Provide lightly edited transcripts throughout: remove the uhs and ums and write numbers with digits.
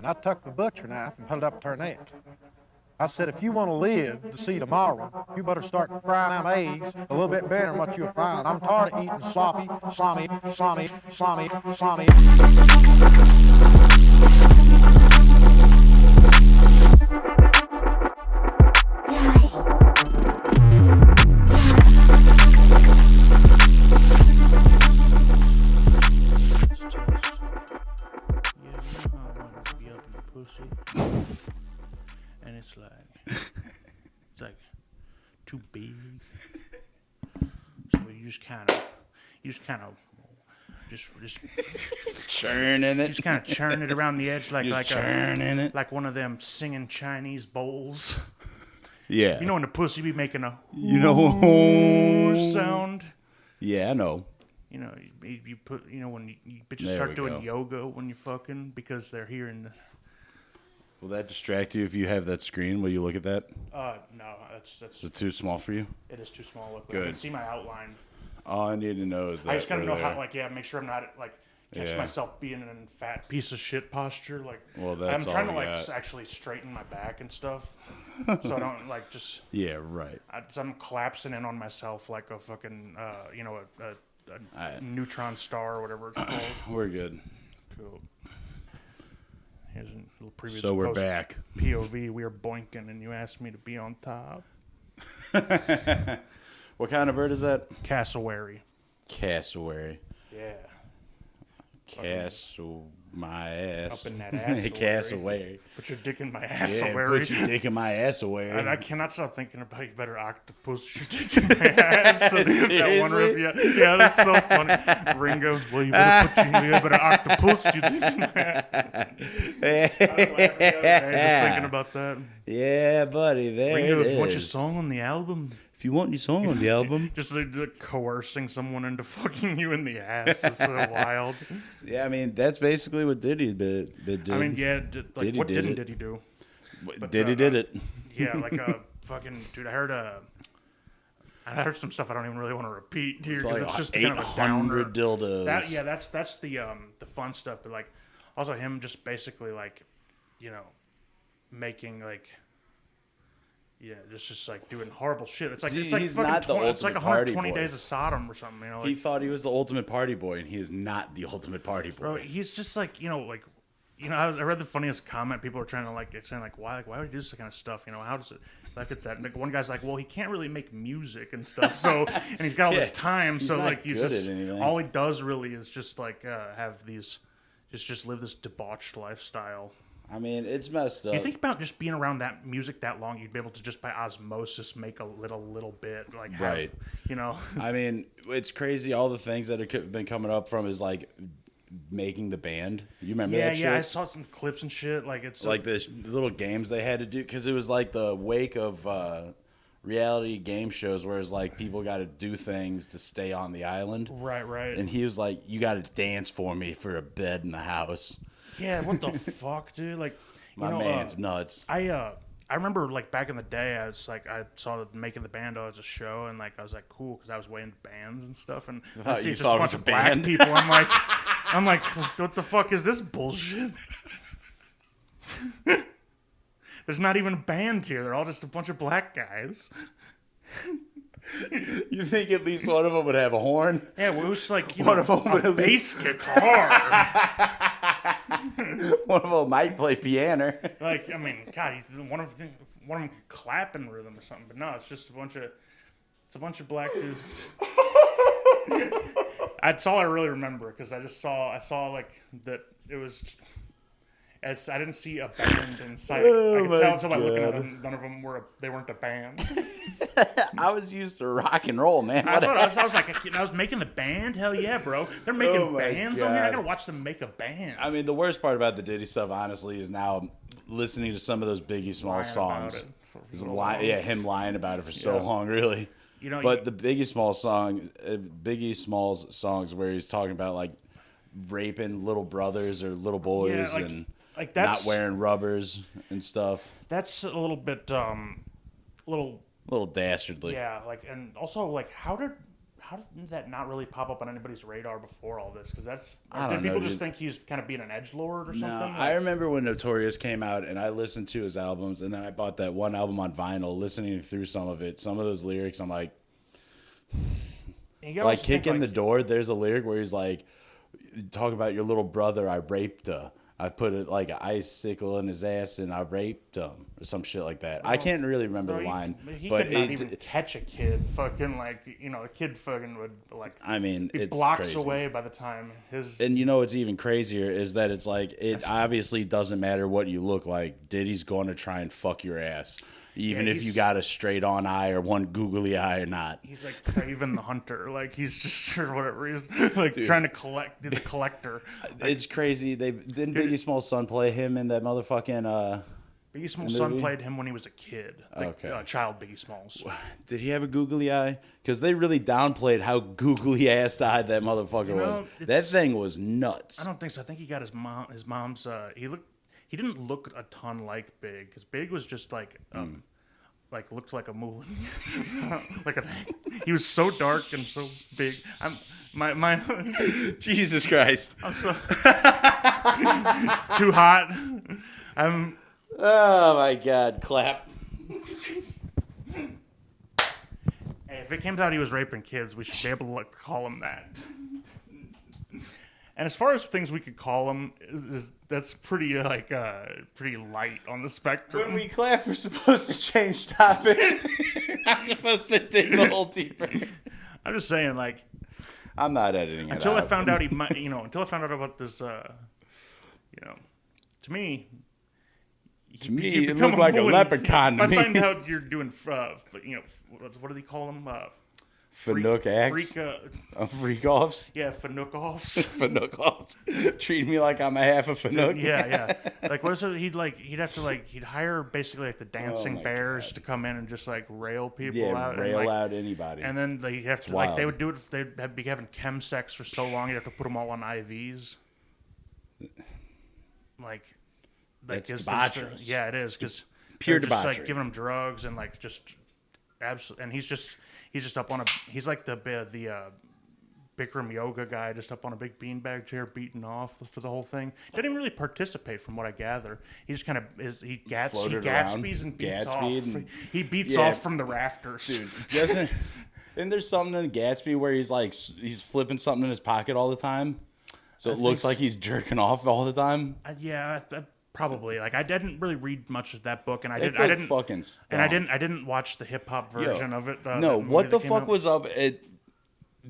And I took the butcher knife and put it up to her neck. I said, if you want to live to see tomorrow, you better start frying them eggs a little bit better than what you're frying. I'm tired of eating sloppy, slommy, slommy, slommy, slommy. And it's like too big. So you just kind of churning it. just kind of churn it around the edge it like one of them singing Chinese bowls. Yeah. You know when the pussy be making a sound. Yeah, I know. You know, you put, you know, when you bitches There start we doing go. yoga when you're fucking because they're hearing the. Will that distract you if you have that screen? Will you look at that? No, that's Is it too small for you? it is too small. Look, I Good. can see my outline. All I need to know is that I just gotta we're know there. how, make sure I'm not catch Yeah. myself being in fat piece of shit posture. Well, that's I'm trying all to we got. actually straighten my back and stuff, so I don't just. Yeah, right. I'm collapsing in on myself like a fucking a neutron star or whatever it's called. We're good. Cool. Here's a little previous. So we're post back. POV. We are boinking, and you asked me to be on top. What kind of bird is that? Cassowary. Cassowary. Yeah. My ass. Up in that ass. Cassowary. Put your dick in my Yeah, assowary. put your dick in my assowary. And I cannot stop thinking about you better octopus your dick in my ass. So that one Seriously? review. Yeah, that's so funny. Ringo, well, you better octopus your dick in my ass. I was laughing the other day just thinking about that. Yeah, buddy, there Ringo, it if you want your is. song on the album, If you want your song on the album. just coercing someone into fucking you in the ass is so wild. Yeah, I mean, that's basically what Diddy did. I mean, yeah, Diddy what did didn't it. did he do? But, Diddy did it. Yeah, fucking dude. I heard some stuff I don't even really want to repeat here It's because like it's just kind of a downer. 800 dildos. That's the fun stuff, but also him just basically making just doing horrible shit. It's like He's fucking not the it's like ultimate party 120 boy. days of Sodom or something. You know, He thought he was the ultimate party boy, and he is not the ultimate party boy. bro, he's just I read the funniest comment. People are trying to saying why would he do this kind of stuff? You know, how does it it's that? And one guy's like, well, he can't really make music and stuff. So and he's got all this time. he's So not he's good just at anything. all he does really is just have these just live this debauched lifestyle. I mean, it's messed up. You think about just being around that music that long, you'd be able to just by osmosis make a little bit Right. You know. I mean, it's crazy. All the things that have been coming up from is making the band. You remember that shit? Yeah, I saw some clips and shit. It's the little games they had to do because it was like the wake of reality game shows where it's like people got to do things to stay on the island. right. And he was like, "You got to dance for me for a bed in the house." Yeah, what the fuck, dude? My man's nuts. I remember back in the day, I saw Making the Band as a show, and I was cool because I was way into bands and stuff, and I see you just thought a it was bunch a of black band? people. I'm like, what the fuck is this bullshit? There's not even a band here. They're all just a bunch of black guys. You think at least one of them would have a horn? Yeah, well, it was One of them would a at bass guitar. One of them might play piano. I mean, God, one of them could clap in rhythm or something, but no, it's just a bunch of black dudes. That's all I really remember because I saw that it was. As I didn't see a band in sight. I could tell by looking at them, none of them weren't a band. I was used to rock and roll, man. I was like a kid. I was making the band. Hell yeah, bro! They're making my bands on here. I God. gotta watch them make a band. I mean, the worst part about the Diddy stuff, honestly, is now listening to some of those Biggie Smalls Lying about songs. it for Is so long. him lying about it for so Yeah. long, really. You know, But the Biggie Smalls songs where he's talking about raping little brothers or little boys and not that's wearing rubbers and stuff. That's a little bit A little dastardly. yeah. And also how how did that not really pop up on anybody's radar before all this? Because I did don't people know, just dude. think he's kind of being an edgelord or something? No, Like, I remember when Notorious came out, and I listened to his albums, and then I bought that one album on vinyl. Listening through some of it, some of those lyrics, I'm like, you gotta like also think, kick in like, the door. There's a lyric where he's like, talk about your little brother. I raped her. I put it like an icicle in his ass and I raped him or some shit like that. I can't really remember the line, He but could not even catch a kid. Fucking like the kid fucking would like. I mean, be it's blocks crazy. away by the time his. And you know what's even crazier is that it's like it obviously doesn't matter what you look like. Diddy's going to try and fuck your ass, even if you he's- got a straight on eye or one googly eye or not. He's like Craven the Hunter. Like he's just or whatever. He's like trying to do the collector. It's crazy. They didn't Biggie Small's son play him in that motherfucking. Biggie Small's son played him when he was a kid. Like, Okay. Child Biggie Smalls. Did he have a googly eye? Because they really downplayed how googly ass eyed that motherfucker was. That it's- thing was nuts. I don't think so. I think he got his mom's. He didn't look a ton like Big because Big was just like like looked like a Moulin. He was so dark and so big. My Jesus Christ. I'm so too hot. Oh my God. Clap. Hey, if it comes out he was raping kids, we should be able to call him that. And as far as things we could call him, that's pretty pretty light on the spectrum. When we clap, we're supposed to change topics. We're not supposed to dig a little deeper. I'm just saying, like, I'm not editing it until I out. found out he might, until I found out about this, to me. To me, you it become looked like a Moulin. leprechaun to If me. I find out you're doing, what do they call them? Fanook acts. Freak offs. Yeah, Fanook offs. Fanook offs. Treat me like I'm a half a Fanook. Yeah. Like, what is it? He'd hire basically like the dancing my bears God. to come in and just like rail people Yeah, out. rail and, like, out anybody. And then they have to wild. they would do it. They'd be having chemsex for so long. You'd have to put them all on IVs. That's is debaucherous. Yeah, it is because Pure just like debauchery. giving them drugs and like just absolutely. And he's just up on he's like the Bikram yoga guy, just up on a big beanbag chair, beating off for the whole thing. Didn't even really participate, from what I gather. He just kind of he Floated Gatsby's around. and beats Gatsby'd off. and- He beats Yeah. off from the rafters. Dude, doesn't. Isn't there something in Gatsby where he's flipping something in his pocket all the time, so it looks like he's jerking off all the time? Yeah, probably. Like I didn't really read much of that book, and I That didn't. book fucking stunk. And I didn't watch the hip hop version of it. No, that what movie the that came fuck out. was up?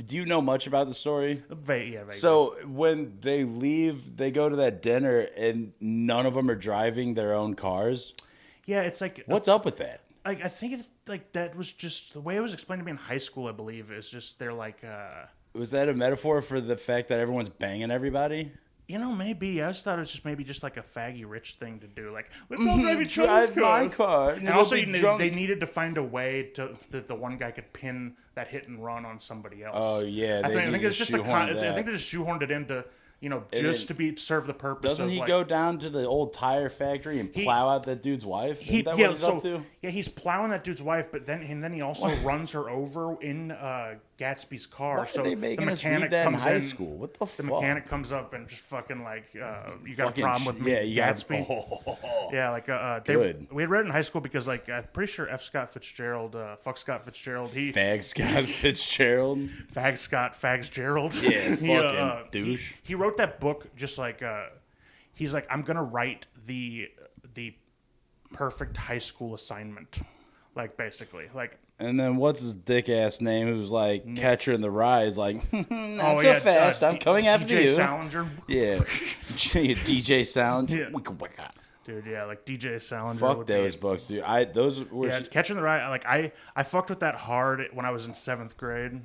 Do you know much about the story? Vaguely. So when they leave, they go to that dinner, and none of them are driving their own cars. yeah, it's like What's up with that? like I think it's like that was just the way it was explained to me in high school. I believe is just they're like. Was that a metaphor for the fact that everyone's banging everybody? Maybe. I just thought it was maybe just like a faggy rich thing to do. Like, let's all drive each other's Drive my cars. car. And you'll also, be drunk. they needed to find a way that the one guy could pin that hit and run on somebody else. Oh, yeah, I they think needed it's to just I shoehorn think that. they just shoehorned it into And just then- to serve the purpose. Doesn't of, he like, go down to the old tire factory and plow out that dude's wife? Isn't that what he's up to? Yeah, he's plowing that dude's wife, but then he also runs her over in Gatsby's car. Why so are they making the us mechanic read that in comes high in. school? What the The fuck? mechanic comes up and just fucking like, you got a Fucking problem with me, yeah, you got Gatsby. Yeah, like Good. we had read it in high school because like I'm pretty sure Scott Fitzgerald, fuck Scott Fitzgerald, he Fag Scott Fitzgerald. Fag Scott Fags Gerald. Yeah, He, fucking douche. He wrote that book just like he's like, I'm gonna write the perfect high school assignment, like basically like. And then what's his dick ass name? Who's like Catcher in the Rye? Is like, not so yeah, fast. I'm coming after DJ you. Salinger. Yeah, DJ Sound. Yeah. Wicka wicka. Dude, yeah, like DJ Salinger. Fuck would those be, books, dude. Those were Yeah, Catching the Rye. Like I fucked with that hard when I was in 7th grade.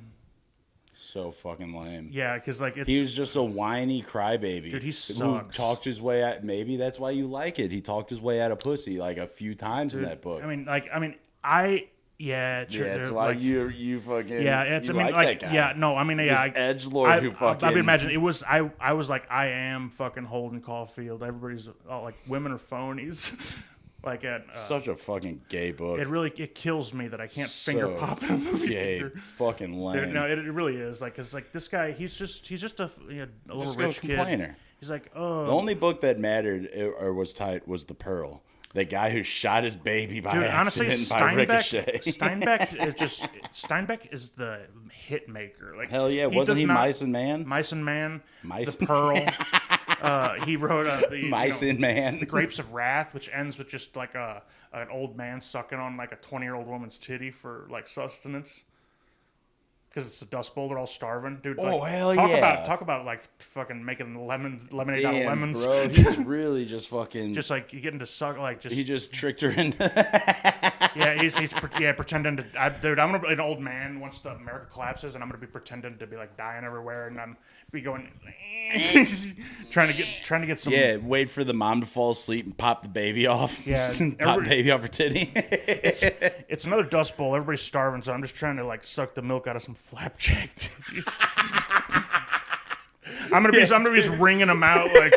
so fucking lame. Yeah, because like it's He was just a whiny crybaby. Dude, he who sucks. talked his way out. Maybe that's why you like it. He talked his way out of pussy like a few times in that book. Yeah, true, yeah, that's dude, why like, you fucking Yeah, it's. you I mean, like that guy. yeah, no, I mean, yeah, This edgelord who fucking. I mean, imagine it was. I was like, I am fucking Holden Caulfield. Everybody's all like, women are phonies. Like at Such a fucking gay book. it kills me that I can't finger pop in a movie Gay, theater. fucking lame. No, it really is. Like, cause like this guy, he's just a little rich kid. Complainer. He's like, oh. The only book that mattered or was tight was The Pearl. The guy who shot his baby by honestly, accident by ricochet. Steinbeck is the hit maker. Like, Hell yeah, wasn't he Mice and Man? Mice and Man, Mice The Pearl. He wrote Mice and Man. The Grapes of Wrath, which ends with just like an old man sucking on like a 20-year-old woman's titty for like sustenance. Because it's a Dust Bowl, they're all starving, dude. Oh, like, hell yeah! Talk about like fucking making lemonade out of lemons, bro. He's really just fucking. Just like getting to suck, like just. He just tricked her into. Yeah, he's pretending to. Dude, I'm gonna be an old man once the America collapses, and I'm gonna be pretending to be like dying everywhere, and I'm be going, trying to get some. Yeah, wait for the mom to fall asleep and pop the baby off. Yeah, pop the baby off her titty. It's another Dust Bowl. Everybody's starving, so I'm just trying to like suck the milk out of some flapjack titties. I'm gonna be just wringing them out like.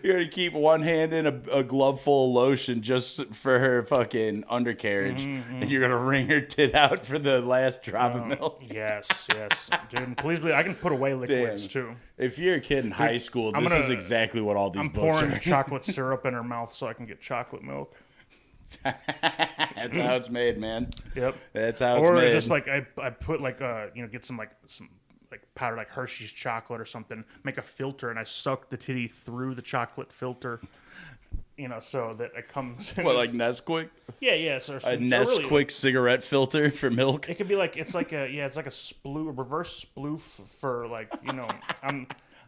You're gonna keep one hand in a glove full of lotion just for her fucking undercarriage, and you're gonna wring her tit out for the last drop of milk. Yes, dude. Please believe I can put away liquids too. If you're a kid in high school, this is exactly what all these books are. I'm pouring chocolate syrup in her mouth so I can get chocolate milk. That's how it's made, man. Yep. That's how it's made. Or just like I put like get some powder like Hershey's chocolate or something, make a filter, and I suck the titty through the chocolate filter, so that it comes. What, like Nesquik? Yeah. So a Nesquik cigarette filter for milk. It could be like it's like a reverse sploof for like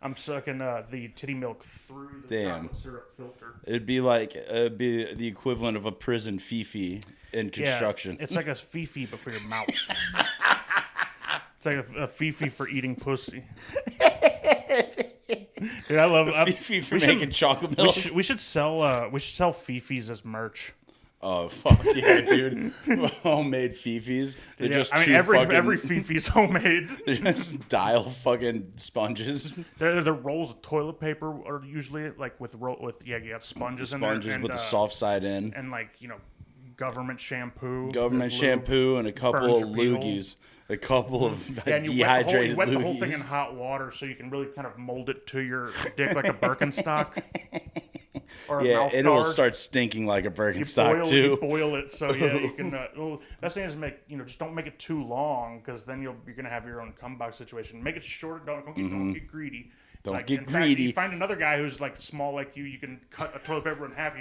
I'm sucking the titty milk through the chocolate syrup filter. It'd be the equivalent of a prison fifi in construction. Yeah, it's like a fifi but for your mouth. It's like a fifi for eating pussy. Dude, I love fifi for making chocolate milk. We should sell fifis as merch. Oh fuck yeah, dude! Homemade fifis. They're just every fifi's homemade. They're just dial fucking sponges. They're rolls of toilet paper, or usually like you got sponges in there. Sponges with the soft side in, and government shampoo. And a couple of loogies. A couple of dehydrated wet the whole thing in hot water so you can really kind of mold it to your dick like a Birkenstock. Or a mouth and guard. It will start stinking like a Birkenstock too. You boil it, so you can. Best thing is just don't make it too long, because then you're gonna have your own cum box situation. Make it short. Don't get greedy. Don't get greedy. You find another guy who's like small like you. You can cut a toilet paper in half.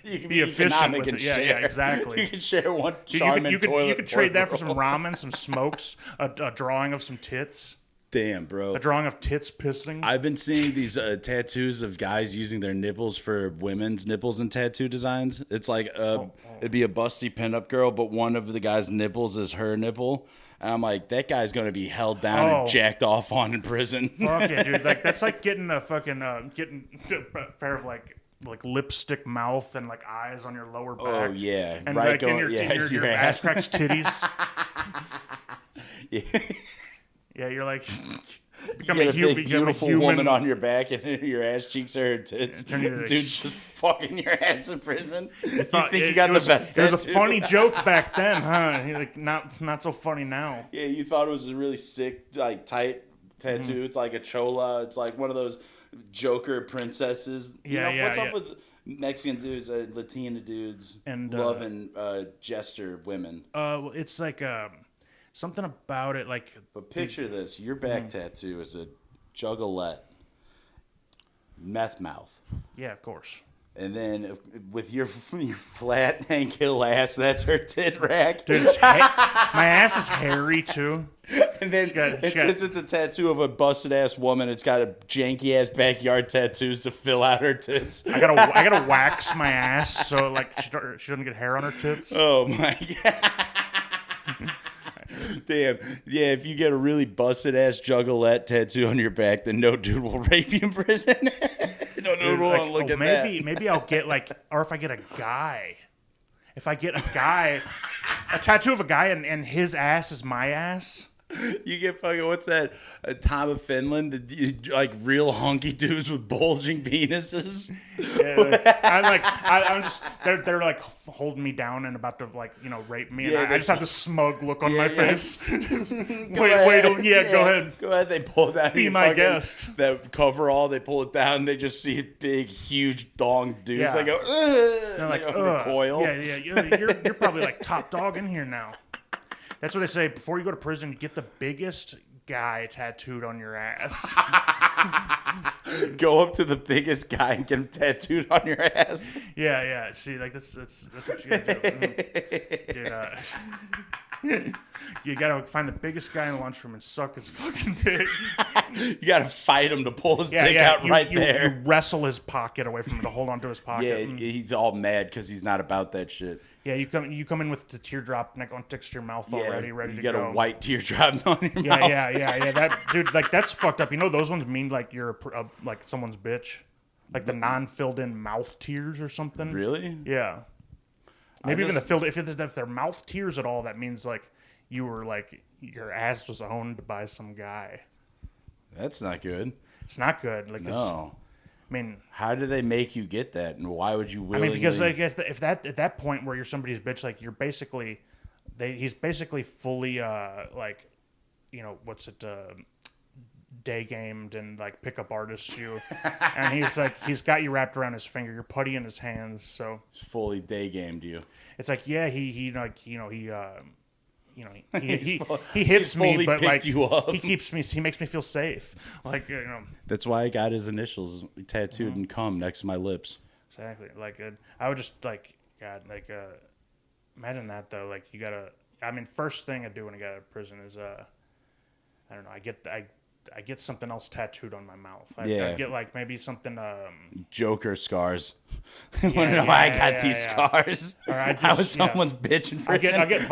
You can be efficient with it. Yeah, exactly. You can share one Charmin toilet. You could trade that for some ramen, some smokes, a drawing of some tits. Damn, bro. A drawing of tits pissing. I've been seeing these tattoos of guys using their nipples for women's nipples and tattoo designs. It's like it'd be a busty pinup girl, but one of the guy's nipples is her nipple. And I'm like, that guy's going to be held down and jacked off on in prison. Fuck yeah, dude. Like, that's like getting a fucking, getting a pair of like lipstick mouth and like eyes on your lower back. Oh, yeah. And right, like in your ass cracks titties. Yeah. Yeah, you're like... You get a big, beautiful woman on your back, and your ass cheeks are her tits. Dude's just fucking your ass in prison. You think you got the best tattoo? It was a funny joke back then, huh? Like, not so funny now. Yeah, you thought it was a really sick, like, tight tattoo. Mm-hmm. It's like a chola. It's like one of those Joker princesses. What's up with Mexican dudes, Latina dudes, and loving jester women? Well, it's like... something about it, like... But picture this. Your back tattoo is a juggalette meth mouth. Yeah, of course. And then with your flat antkill ass, that's her tit rack. Dude, my ass is hairy, too. And then it's a tattoo of a busted-ass woman. It's got a janky-ass backyard tattoos to fill out her tits. I gotta wax my ass so, like, she doesn't get hair on her tits. Oh, my God. Damn. Yeah, if you get a really busted-ass juggalette tattoo on your back, then no dude will rape you in prison. No dude will want to look at that. Maybe I'll get, like... Or if I get a guy... If I get a guy... A tattoo of a guy and his ass is my ass... You get fucking, what's that? Tom of Finland, like real hunky dudes with bulging penises. Yeah, I'm just they're like holding me down and about to like rape me, and Yeah, I just have this smug look on my yeah. face. wait, Go ahead. Go ahead. They pull down. Be your my fucking- guest. That coverall. They pull it down. They just see big, huge dong dudes. Yeah. They go. They're like, recoil. yeah. You're probably like top dog in here now. That's what they say. Before you go to prison, you get the biggest guy tattooed on your ass. Go up to the biggest guy and get him tattooed on your ass. Yeah. See, like that's what you gotta do. Dude, you gotta find the biggest guy in the lunchroom and suck his fucking dick. You gotta fight him to pull his dick out right there. You wrestle his pocket away from him to hold onto his pocket. Yeah, he's all mad because he's not about that shit. Yeah, you come in with the teardrop next to your mouth already, ready to go. You got a white teardrop on your Yeah, mouth. yeah. That dude, like that's fucked up. You know those ones mean like you're like someone's bitch, like the non-filled-in mouth tears or something. Really? Yeah. Maybe even the filled. If they're mouth tears at all, that means like you were like your ass was owned by some guy. That's not good. It's not good. Like No. I mean, How do they make you get that, and why would you willingly? because I guess if that at that point where you're somebody's bitch, like you're basically, he's basically fully like, what's it, day gamed and like pickup artist you, and he's got you wrapped around his finger. You're putty in his hands, so It's fully day gamed you. it's like he he He's hits me, fully but picked like you up. he makes me feel safe, like That's why I got his initials tattooed and cum next to my lips. exactly. Like I would just like God, like imagine that though. Like you gotta. I mean, first thing I do when I get out of prison is I don't know. I get something else tattooed on my mouth. I get like maybe something. Joker scars. Want to know why I got these scars? Or I was someone's bitch in prison. I'll get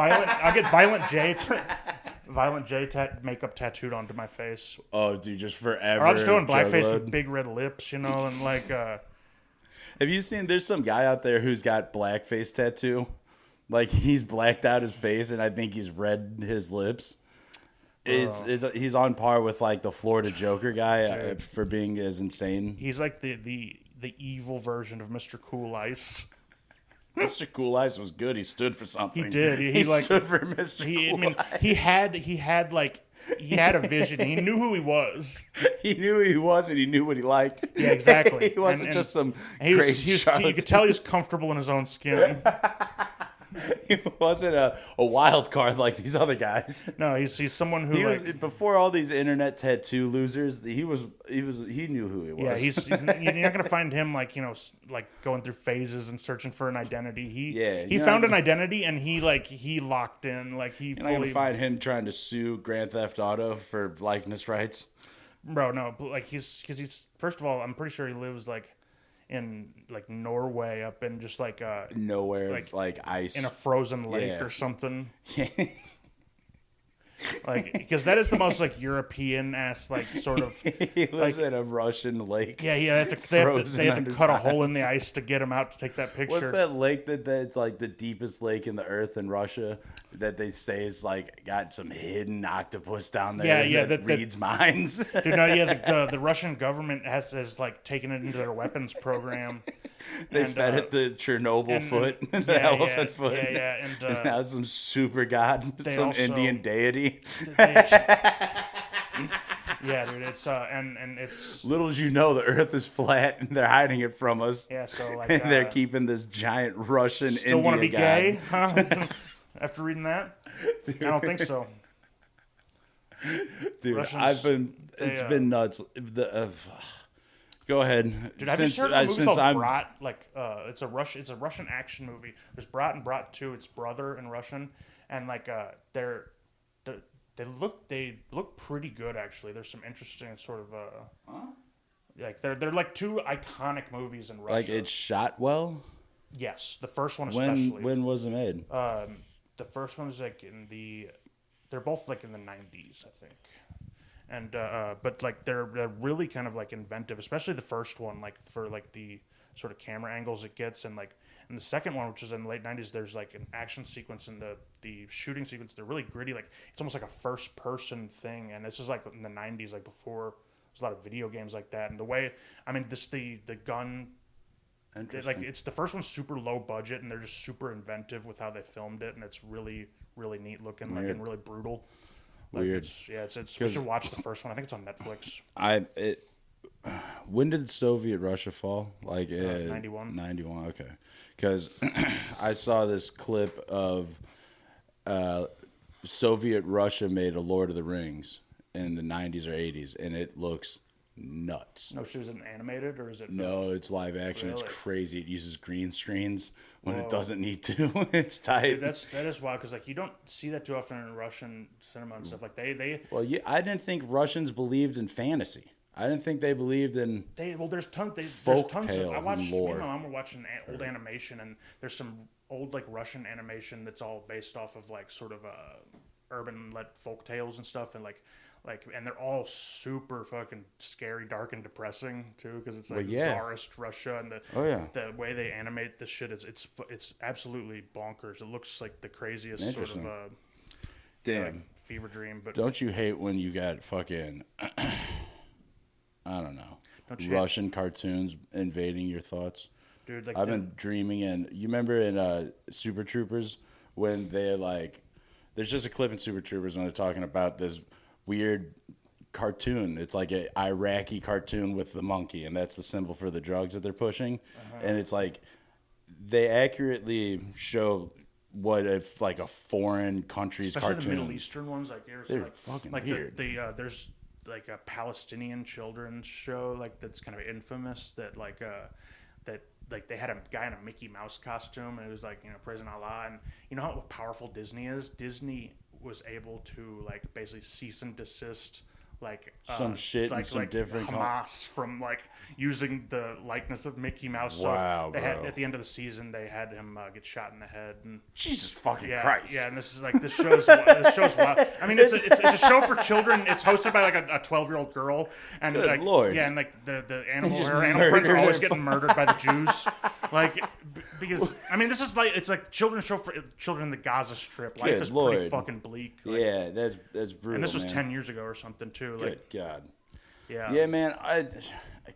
Violent J. Violent J makeup tattooed onto my face. Oh, dude, just forever. Or I'll just do it in blackface Juggalo. with big red lips, and like. Have you seen? There's some guy out there who's got blackface tattoo. Like he's blacked out his face, and I think he's red his lips. He's on par with like the Florida Joker guy for being as insane. He's like the evil version of Mr. Cool Ice. Mr. Cool Ice was good. He stood for something. He did. He like stood for Mr. Cool Ice. he had a vision. He knew who he was. He knew who he was, and he knew what he liked. Yeah, exactly. He wasn't just some he was, crazy you charlatan. could tell he was comfortable in his own skin. He wasn't a wild card like these other guys. No, he's someone who He like was, before all these internet tattoo losers. He knew who he was. yeah, you're not gonna find him like like going through phases and searching for an identity. He found an identity and he locked in like he You're not gonna find him trying to sue Grand Theft Auto for likeness rights. Bro, no, like he's first of all, I'm pretty sure he lives like in like Norway, up in just like Nowhere like ice in a frozen lake Yeah. or something. Like because that is the most like European ass like sort of He lives in a Russian lake. yeah. They have Frozen to under cut a time. hole in the ice to get him out to take that picture. What's that lake that's like the deepest lake in the earth in Russia that they say is like got some hidden octopus down there? that reads minds. Dude, no, yeah, the Russian government has like taken it into their weapons program. They and, fed it the Chernobyl foot, the yeah, elephant foot. Yeah, and now some super god, some also- Indian deity. Yeah, dude, it's and it's Little as you know, the Earth is flat, and they're hiding it from us. yeah. So like And they're keeping this giant Russian still want to Indian be god. gay? Huh? After reading that, I don't think so. Dude, Russians, it's been nuts. Go ahead. Dude, have you heard of a movie called Brat? Like, it's a Russian action movie. There's Brat and Brat 2. It's brother in Russian, and like they look pretty good actually. There's some interesting sort of like they're like two iconic movies in Russia. Like it's shot well. Yes, the first one especially. When was it made? The first one was like they're both like in the 90s, I think. And but like they're really kind of like inventive, especially the first one, like for like the sort of camera angles it gets, and like in the second one, which is in the late '90s, there's like an action sequence in the shooting sequence. They're really gritty, like it's almost like a first person thing, and this is like in the '90s, like before there's a lot of video games like that, and the way the gun. Like it's the first one's super low budget, and they're just super inventive with how they filmed it, and it's really really neat looking, like and really brutal. Like Weird. It's we should watch the first one. I think it's on Netflix. When did Soviet Russia fall? Like 91. 91. Okay, because I saw this clip of Soviet Russia made a Lord of the Rings in the 90s or 80s, and it looks nuts. No, is it animated or is it? No, it's live action. Really? It's crazy. It uses green screens when it doesn't need to. It's tight. Dude, that is wild because like you don't see that too often in Russian cinema and stuff. Like they Well, yeah, I didn't think Russians believed in fantasy. I didn't think they believed in. There's tons of. Folktale I watched. Me lore. and my mom were watching old animation, and there's some old like Russian animation that's all based off of like sort of urban like folk tales and stuff, and like and they're all super fucking scary, dark, and depressing too, because it's like Tsarist Russia, and the way they animate this shit is it's absolutely bonkers. It looks like the craziest sort of damn fever dream. But don't you hate when you got fucking I don't know Russian cartoons invading your thoughts? Dude, like I've been dreaming, and you remember in Super Troopers when they're like, there's just a clip in Super Troopers when they're talking about this weird cartoon. It's like an Iraqi cartoon with the monkey, and that's the symbol for the drugs that they're pushing. And it's like they accurately show what if like a foreign country's especially cartoon. the Middle Eastern ones, like They're fucking weird. There's like a Palestinian children's show like that's kind of infamous that they had a guy in a Mickey Mouse costume, and it was like, praising Allah. And you know how powerful Disney is? Disney was able to like basically cease and desist like some shit like, and some like different Hamas from like using the likeness of Mickey Mouse. Wow, so they had bro. at the end of the season they had him get shot in the head. And Jesus fucking yeah, Christ. yeah, and this show's wild. I mean, it's a show for children. It's hosted by like a 12-year-old girl, and Good like Lord. yeah, and like her animal friends murdered are always her getting murdered by the Jews, like because I mean this is like it's like children's show for children in the Gaza Strip. Life Good is Lord. pretty fucking bleak. Like, Yeah, that's brutal. and this was man. 10 years ago or something too. Like, Good God. yeah, Man.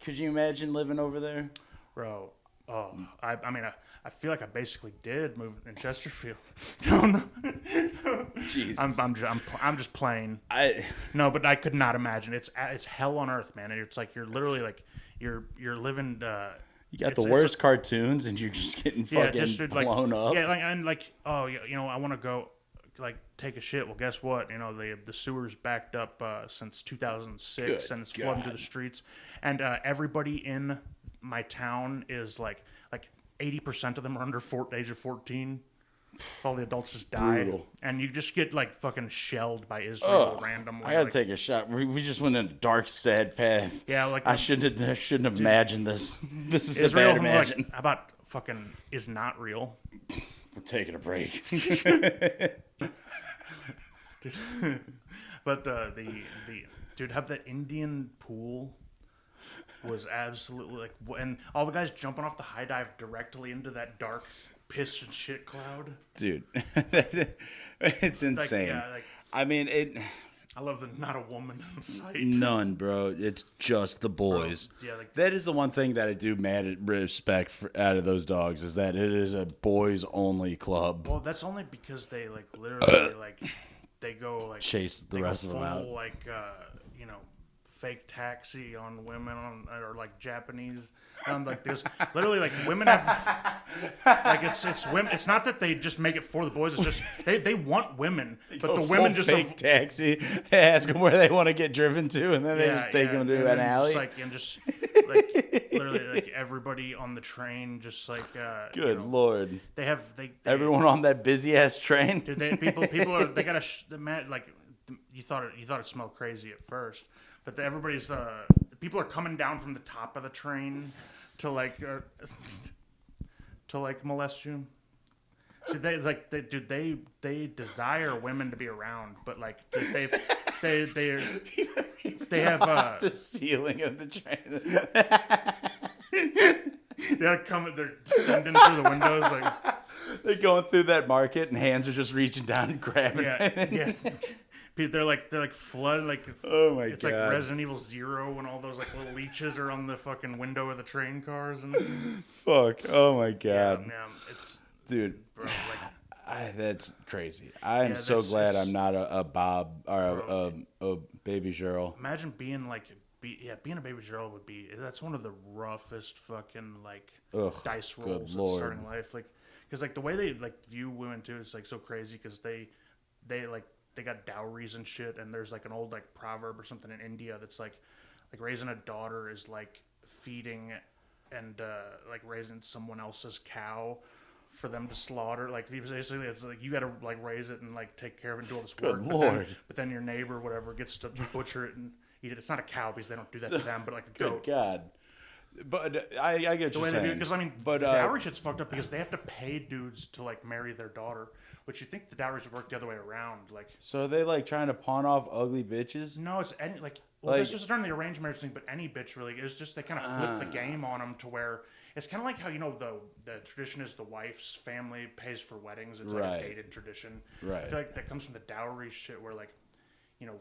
Could you imagine living over there? bro. Oh, I mean, I feel like I basically did move in Chesterfield. No. Jesus. I'm just playing. No, but I could not imagine. It's hell on earth, man. And it's like you're literally like you're living. You got the worst cartoons, and you're just getting fucking blown up. Yeah, I want to go like take a shit. Well, guess what? The sewer's backed up since 2006, Good and it's flooding to God. the streets. And everybody in my town is like 80% of them are under age of 14. All the adults just die, Brutal. and you just get like fucking shelled by Israel randomly. I gotta like, take a shot. We just went in a dark, sad path. Yeah, like I shouldn't have imagined this. This is Israel. a bad imagine. Like, how about fucking is not real? We're taking a break. But the dude, have that Indian pool was absolutely like, and all the guys jumping off the high dive directly into that dark piss and shit cloud. Dude, it's insane. I mean, I love that not a woman in sight. None, bro. It's just the boys. Bro, yeah, like that is the one thing that I do mad respect out of those dogs is that it is a boys only club. Well, that's only because they like literally like they go like Chase the rest of them out. Like fake taxi on women or like Japanese. Like there's literally like women have like it's women. It's not that they just make it for the boys. It's just they want women, but the women just fake taxi. They ask them where they want to get driven to, and then they just take them to an alley. Just literally like everybody on the train, just like Good Lord. They everyone on that busy ass train. Dude, people are they gotta like you thought it smelled crazy at first, but everybody's people are coming down from the top of the train to molest you. See, they desire women to be around, but like they have the ceiling of the train. Yeah, they're descending through the windows like. They're going through that market, and hands are just reaching down and grabbing it. Yeah. They're like flood like. Oh my it's God. like Resident Evil 0 when all those like little leeches are on the fucking window of the train cars and. Fuck. Oh my God. Yeah, it's. Dude. Bro, like, that's crazy. I am Yeah, so glad it's- I'm not a Bob or a baby girl. imagine being like. Being a baby girl would be. That's one of the roughest fucking like Ugh, dice good rolls at Lord. starting life. Like, because like the way they like view women too is like so crazy because they got dowries and shit. And there's like an old like proverb or something in India that's like raising a daughter is like feeding and like raising someone else's cow for them to slaughter. Like basically it's like you got to like raise it and like take care of it and do all this work. Lord. But then your neighbor whatever gets to butcher it and eat it. It's not a cow because they don't do that to them, but like a Good goat. God. But I get what The you're way they do saying. because I mean, but the dowry shit's fucked up because they have to pay dudes to like marry their daughter, which you think the dowries would work the other way around. Like, so are they like trying to pawn off ugly bitches? no, it's any like. Well, Like- this was during the arranged marriage thing, but any bitch really. It's just they kind of flip the game on them to where it's kind of like how the tradition is the wife's family pays for weddings. It's like Right. a dated tradition. Right. I feel like that comes from the dowry shit where like.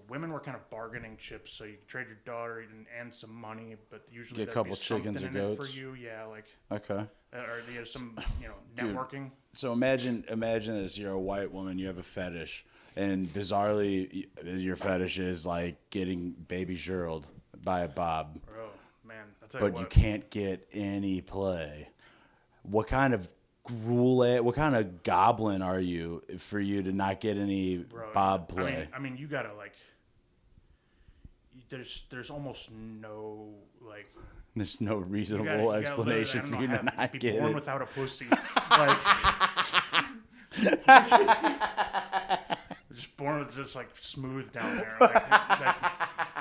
Women were kind of bargaining chips, so you could trade your daughter and some money, but usually Get a there'd couple be something chickens or in it for goats. you, yeah, like Okay. or some Dude. networking. So imagine this. You're a white woman. You have a fetish, and bizarrely, your fetish is like getting baby girled by a Bob, Bro, man, I'll tell but you you what. can't get any play. What kind of what kind of goblin are you for you to not get any Bro, Bob play? I mean, you gotta like. There's almost no like. There's no You reasonable gotta, you explanation gotta for you to not be get born it. without a pussy. Like, just born with just like smooth down there,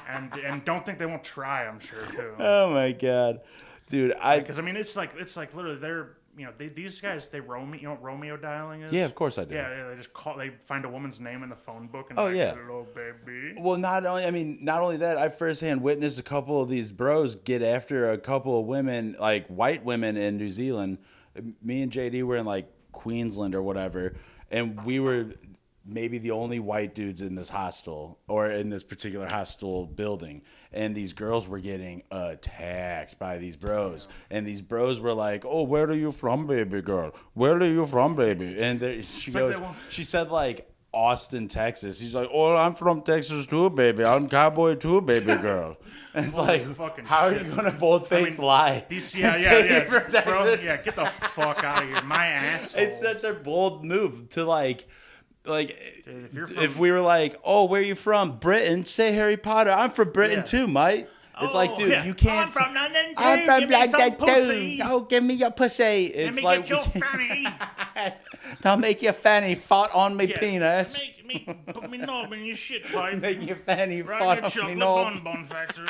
and don't think they won't try. I'm sure too. Oh my God, dude! Because I mean, it's like literally they're these guys they Romeo. You know what Romeo dialing is? Yeah, of course I do. Yeah, they just they find a woman's name in the phone book and Oh, like, yeah. hello baby. Well, not only that, I firsthand witnessed a couple of these bros get after a couple of women, like white women in New Zealand. Me and JD were in like Queensland or whatever, and we were maybe the only white dudes in this hostel or in this particular hostel building. And these girls were getting attacked by these bros. And these bros were like, "Oh, where are you from, baby girl? Where are you from, baby?" And she like goes, that one- she said like Austin, Texas. He's like, "Oh, I'm from Texas too, baby. I'm cowboy too, baby girl." And it's Holy like, fucking how are shit. you gonna both face lie? These, and yeah, say yeah, you're from yeah, bro. Texas? Yeah, get the fuck out of here, my asshole. It's such a bold move to like if you're if from- we were like, "Oh, where are you from? Britain." Say Harry Potter. I'm from Britain Yeah. too, mate. It's like, dude, yeah. you can't. I'm from London too. I'm from Give me some London pussy. too. Oh, give me your pussy. Let It's me like get your fanny. now make your fanny fart on me Yeah, penis. Put me knob in your shit pipe. Make your fanny Right fart in on the me chocolate knob. bun factory.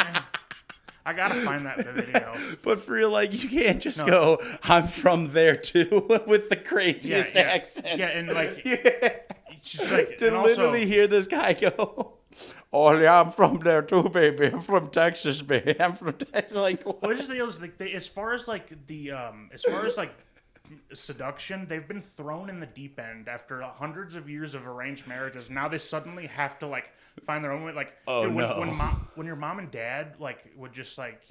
I gotta find that video. But for real, like, you can't just No. go, "I'm from there too," with the craziest yeah. accent. Yeah, and like, it's just like, To and also, literally hear this guy go, "Oh yeah, I'm from there too, baby. I'm from Texas, baby. I'm from Texas." Like, what? what is the deal? Is like as far as like seduction, they've been thrown in the deep end after hundreds of years of arranged marriages. Now they suddenly have to like find their own way. Like, Oh, dude, no. when your mom and dad like would just like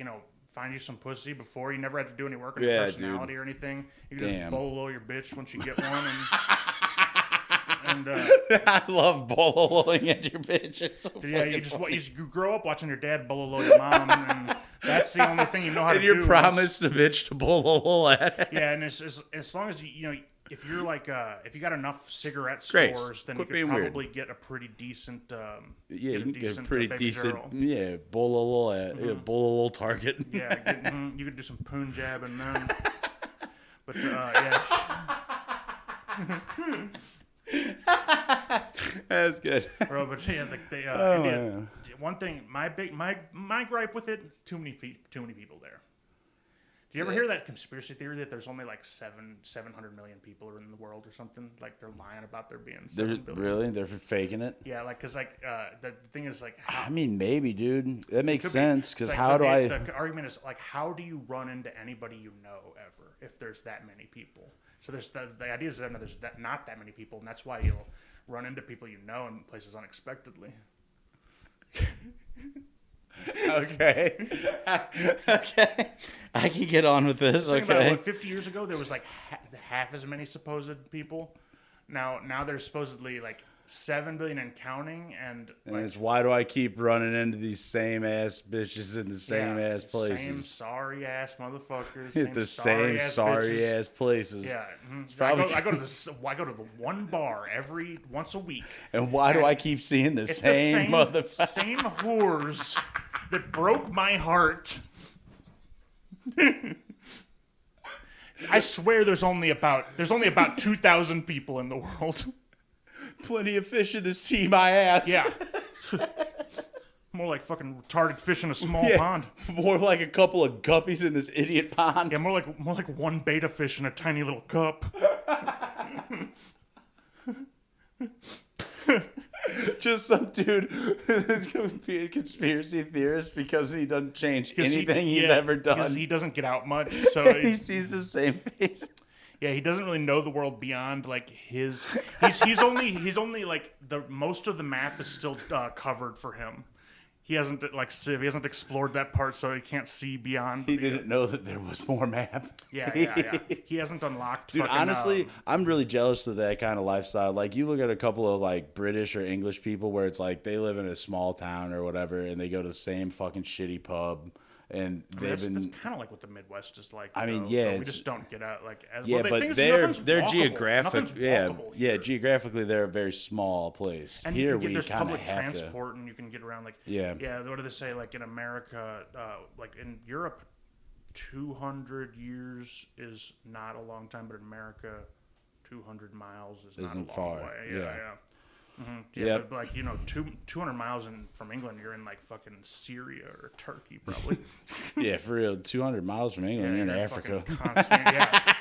find you some pussy before you never had to do any work on Yeah, your personality or anything. You could just Damn. bolo your bitch once you get one. And I love bololoing at your bitch. It's so yeah, fucking funny. you grow up watching your dad bololo your mom, and that's the only thing you know how And to you're do. promised a bitch to bololo at. Yeah, and as long as if you're like if you got enough cigarette Grace, stores, then quit you being could weird. probably get a pretty decent Yeah, you can get a uh, pretty baby decent, girl. yeah, bololo at, yeah, bololo target. Yeah, you could do some Punjab and then. But yeah, That's good. bro. But yeah, like they Oh, India, man. one thing, my gripe with it, is too many people there. Do you ever hear that conspiracy theory that there's only like 700 million people in the world or something? Like they're lying about there being 7 billion. Really? They're faking it? Yeah, like because like the thing is like. I mean, maybe, dude. That makes sense. Because like, how do I? The argument is like, how do you run into anybody you know ever if there's that many people? So there's the idea is that there's not that many people, and that's why you'll run into people you know in places unexpectedly. Okay. Okay. I can get on with this. Think about Okay. it, 50 years ago, there was like half as many supposed people. Now there's supposedly like 7 billion and counting, and like, it's why do I keep running into these same ass bitches in the same ass places? Same sorry ass motherfuckers. The same sorry ass places. Yeah, probably- I go to the one bar once a week. And why do I keep seeing the It's same motherfuckers? same whores that broke my heart. I swear there's only about 2,000 people in the world. Plenty of fish in the sea, my ass. Yeah. More like fucking retarded fish in a small pond. More like a couple of guppies in this idiot pond. Yeah, more like one beta fish in a tiny little cup. Just some dude who's going to be a conspiracy theorist because he doesn't change anything he's ever done. Because he doesn't get out much, so He sees the same face. yeah, he doesn't really know the world beyond like his. He's only like the most of the map is still covered for him. He hasn't explored that part, so he can't see beyond. He didn't know that there was more map. Yeah. He hasn't unlocked. Dude, fucking, honestly, I'm really jealous of that kind of lifestyle. Like, you look at a couple of, like, British or English people where it's like they live in a small town or whatever, and they go to the same fucking shitty pub, and that's kind of like what the Midwest is like. I mean, though, yeah, but we just don't get out like. Yeah, the but thing is, they're nothing's walkable. geographic. Nothing's walkable here. Geographically, they're a very small place. And Here you can we there's kind of public have transport, and you can get around like. Yeah. What do they say? Like in America, like in Europe, 200 years is not a long time, but in America, 200 miles is not a long Isn't far. way. Yeah. Mm-hmm. Yep. But like 200 miles from England, you're in like fucking Syria or Turkey, probably. to. Yeah, for real. 200 miles from England, you're in Africa. Constant, yeah.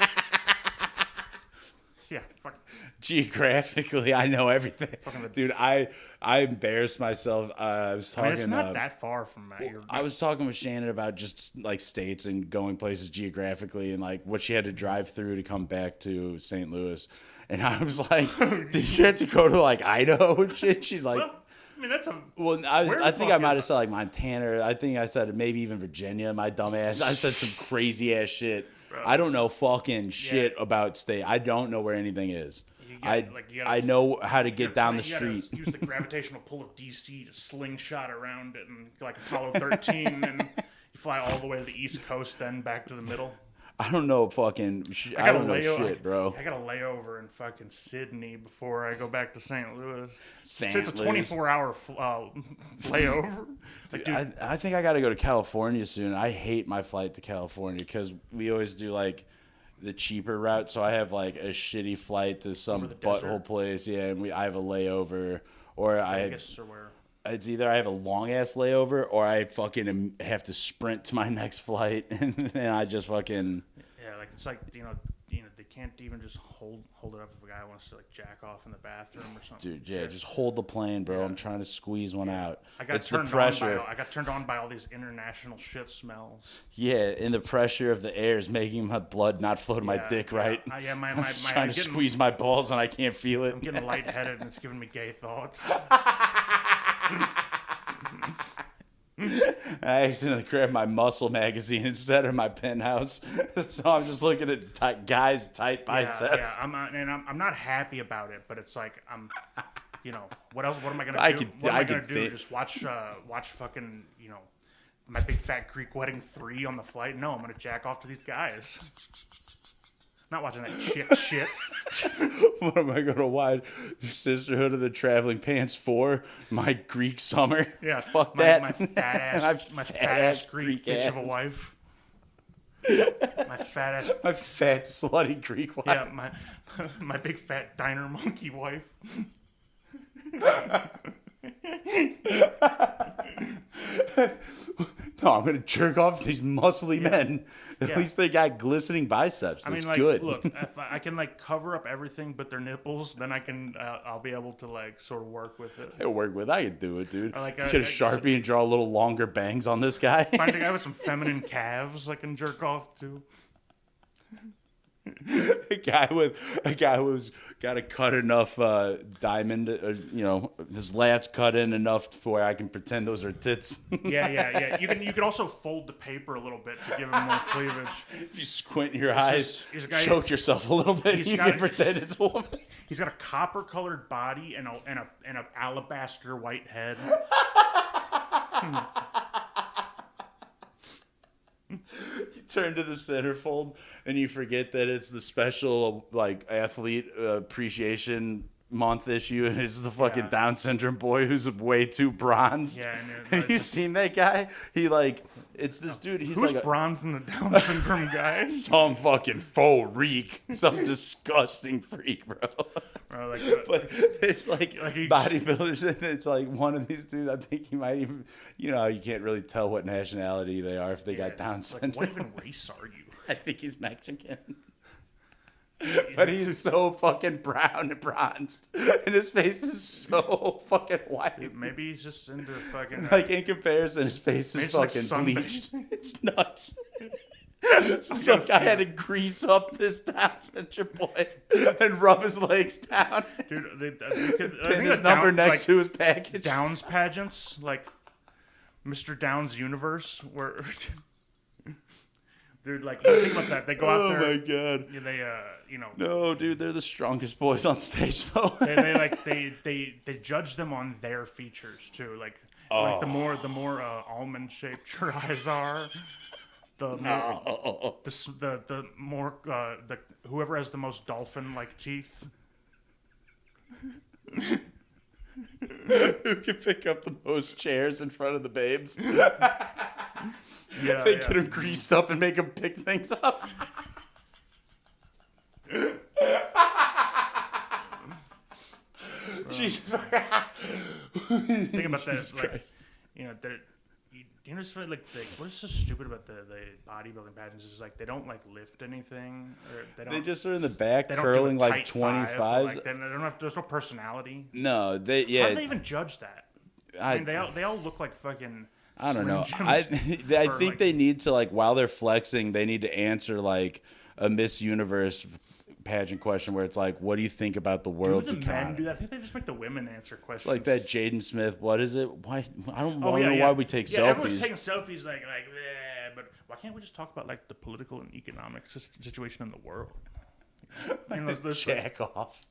Yeah. Fuck. Geographically, I know everything. Dude, I embarrassed myself. I was talking. It's not that far from that. I was talking with Shannon about just like states and going places geographically and like what she had to drive through to come back to St. Louis. And I was like, did you have to go to like Idaho and shit? She's like, well, I mean, that's a. well, I think I might have said like Montana. I think I said maybe even Virginia, my dumb ass. I said some crazy ass shit. Bro. I don't know fucking shit about state. I don't know where anything is. I know how to get down the street. Use the gravitational pull of DC to slingshot around it, and like Apollo 13, and you fly all the way to the East Coast, then back to the middle. I don't know fucking. I don't know shit, bro. I got a layover in fucking Sydney before I go back to St. Louis. It's a Louis. 24-hour layover. It's like, dude, I think I got to go to California soon. I hate my flight to California because we always do like the cheaper route. So I have like a shitty flight to some butthole place. Yeah, and I have a layover, or Vegas or where? It's either I have a long ass layover or I fucking have to sprint to my next flight, and I just fucking. Yeah, like it's like you know they can't even just hold it up if a guy wants to like jack off in the bathroom or something. Dude, yeah, just hold the plane, bro. Yeah. I'm trying to squeeze one out. I got turned on by all these international shit smells. Yeah, and the pressure of the air is making my blood not flow to my dick right. I'm trying to squeeze my balls and I can't feel it. I'm getting lightheaded and it's giving me gay thoughts. I accidentally grabbed my Muscle magazine instead of my Penthouse, so I'm just looking at guys' tight biceps. Yeah, I'm not happy about it, but it's like what else? What am I gonna do? What am I gonna do? Just watch fucking My Big Fat Greek Wedding 3 on the flight? No, I'm gonna jack off to these guys. Not watching that shit. What am I gonna watch? Sisterhood of the Traveling Pants 4? My Greek Summer? Yeah, fuck that. My fat ass Greek bitch of a wife. My fat slutty Greek wife. Yeah, my big fat diner monkey wife. No, I'm gonna jerk off these muscly men. At least they got glistening biceps. That's good. Look, if I can like cover up everything but their nipples, then I can. I'll be able to like sort of work with it. I can do it, dude. Or like Get a Sharpie and draw a little longer bangs on this guy. Find a guy with some feminine calves I can jerk off to. a guy who's got to cut enough diamond, his lats cut in enough for where I can pretend those are tits. Yeah. You can also fold the paper a little bit to give him more cleavage. If you squint your eyes, he's a guy, choke yourself a little bit, you can pretend it's a woman. He's got a copper-colored body and a alabaster white head. You turn to the centerfold and you forget that it's the special like athlete appreciation month issue, and it's the fucking Down syndrome boy who's way too bronzed. Yeah, have you seen that guy? It's this dude. He's who's like bronzing the Down syndrome guy? Some fucking faux reek, some disgusting freak, bro. But it's like bodybuilders, and it's like one of these dudes. I think he might even, you can't really tell what nationality they are if they got Down syndrome. What even race are you? I think he's Mexican. But he's so fucking brown and bronzed, and his face is so fucking white. Maybe he's just into fucking. Like in comparison, his face is fucking bleached. It's nuts. So some guy had to grease up this Down syndrome boy and rub his legs down. Dude, pin his number next to his package. Downs pageants, like Mr. Downs Universe, where. Dude, like, think about that. They go out there. Oh my god. Yeah, they, No, dude, they're the strongest boys on stage, though. they judge them on their features too. Like the more almond shaped your eyes are, the more whoever has the most dolphin like teeth. Who can pick up the most chairs in front of the babes? They get him greased up and make him pick things up. Think about that, like, you know, just like what is so stupid about the bodybuilding pageants is like they don't like lift anything, or they just are in the back they curling don't do a like tight 25s. five, like, they don't have, there's no personality. No, How do yeah. they even judge that? I mean, they all look like fucking. I don't know. Slim I Jims think they need to, like, while they're flexing, they need to answer like a Miss Universe pageant question where it's like, what do you think about the world's do the men economy? do that? I think they just make the women answer questions. Like that Jaden Smith, what is it? Why I don't know yeah. why we take selfies. Everyone's taking selfies like bleh, but why can't we just talk about like the political and economic situation in the world? You know, Jack off.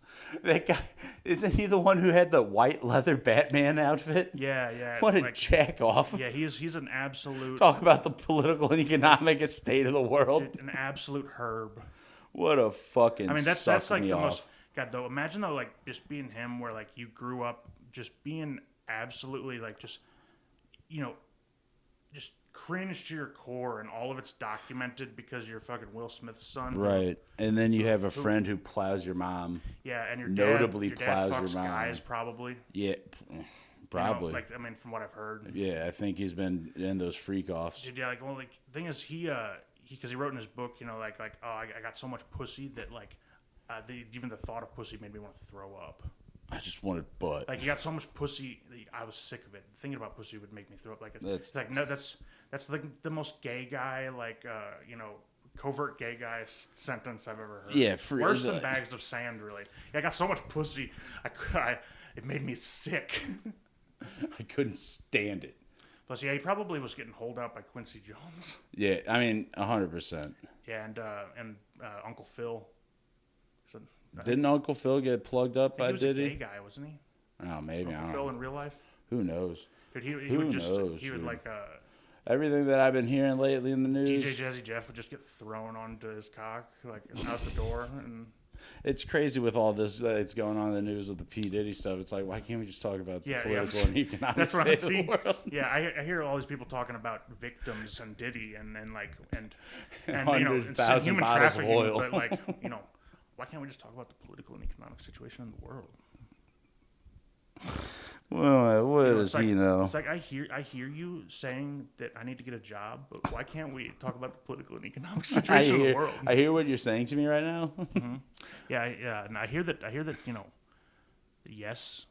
That guy, isn't he the one who had the white leather Batman outfit? Yeah. What a jack off. Yeah, he's an absolute. Talk about the political and economic state of the world. An absolute herb. What a fucking. I mean, that's like the off. most. God, though, imagine though, like just being him, where like you grew up just being absolutely like just, just cringe to your core, and all of it's documented because you're fucking Will Smith's son. Right, and then you have a friend who plows your mom. Yeah, and your notably dad plows fucks your mom. guys probably. Yeah, probably. Like I mean, from what I've heard. Yeah, I think he's been in those freak offs. Dude, yeah, like well, like the thing is because he wrote in his book, like oh, I got so much pussy that like, even the thought of pussy made me want to throw up. I just wanted butt. Like, you got so much pussy that I was sick of it. Thinking about pussy would make me throw up. Like, it's like no, that's the most gay guy, like covert gay guy sentence I've ever heard. Yeah, worse than bags of sand, really. Yeah, I got so much pussy, it made me sick. I couldn't stand it. Plus, yeah, he probably was getting holed out by Quincy Jones. Yeah, I mean, 100%. Yeah, and Uncle Phil. So, Didn't Uncle Phil get plugged up by Diddy? He was a gay guy, wasn't he? Oh, maybe. Uncle Phil in real life? Who knows? Dude, he Who would just knows, he would dude? like Everything that I've been hearing lately in the news. DJ Jazzy Jeff would just get thrown onto his cock like out the door, and it's crazy with all this that's going on in the news with the P Diddy stuff. It's like, why can't we just talk about the political and economic that's what state I see. of the world? Yeah, I hear all these people talking about victims and Diddy and Hundreds, thousands human bottles of trafficking, oil. but like why can't we just talk about the political and economic situation in the world? Well, what You know, does he know? It's like I hear you saying that I need to get a job, but why can't we talk about the political and economic situation of the world? I hear what you're saying to me right now. Yeah, and I hear that. You know, yes,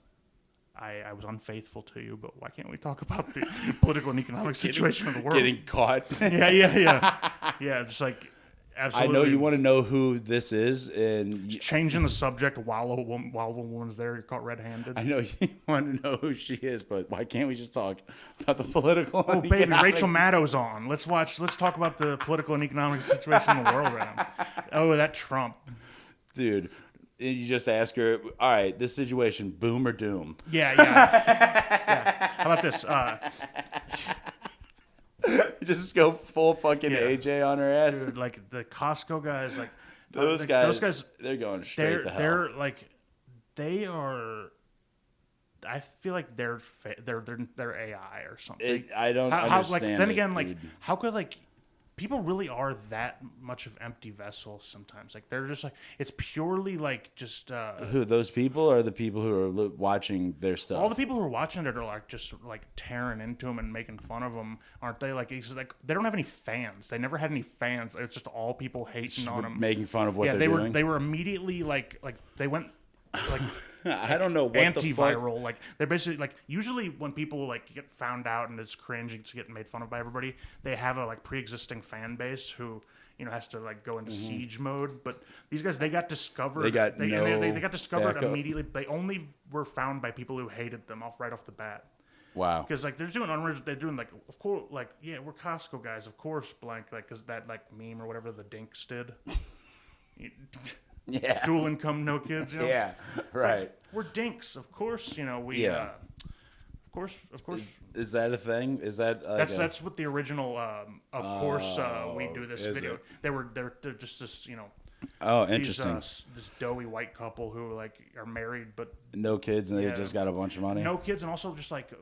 I was unfaithful to you, but why can't we talk about the political and economic situation of the world? Getting caught. Yeah. Just like absolutely. I know you want to know who this is, and changing the subject while the woman's there, you're caught red-handed. I know you want to know who she is, but why can't we just talk about the political? Oh, baby, Rachel Maddow's on. Let's talk about the political and economic situation in the world right now. Oh, that Trump. Dude, you just ask her, all right, this situation, boom or doom? Yeah. How about this? Just go full fucking AJ on her ass. Dude, like the Costco guys, like those guys, they're going straight to hell. They're like, they are. I feel like they're AI or something. I don't understand. Like then again, like how could like people really are that much of empty vessels sometimes? Like they're just like it's purely like just who those people or the people who are watching their stuff. All the people who are watching it are like just like tearing into them and making fun of them, aren't they? Like it's like they don't have any fans. They never had any fans. It's just all people hating on them, making fun of what they're doing. doing. They were immediately like they went like. I don't know what antiviral. Like they're basically like usually when people like get found out and it's cringe, it's getting made fun of by everybody. They have a like pre-existing fan base who has to like go into siege mode. But these guys, they got discovered. They got discovered backup. Immediately. They only were found by people who hated them right off the bat. Wow. Because like they're doing like of course like yeah we're Costco guys of course blank like because that like meme or whatever the Dinks did. Yeah. Dual income, no kids. Yeah. Right. Like, we're dinks, of course. We. Yeah. Of course. Is that a thing? Is that like that's what the original? Of course, we do this video. It? They're just this Oh, interesting. This doughy white couple who like are married but no kids and they just got a bunch of money. No kids and also just like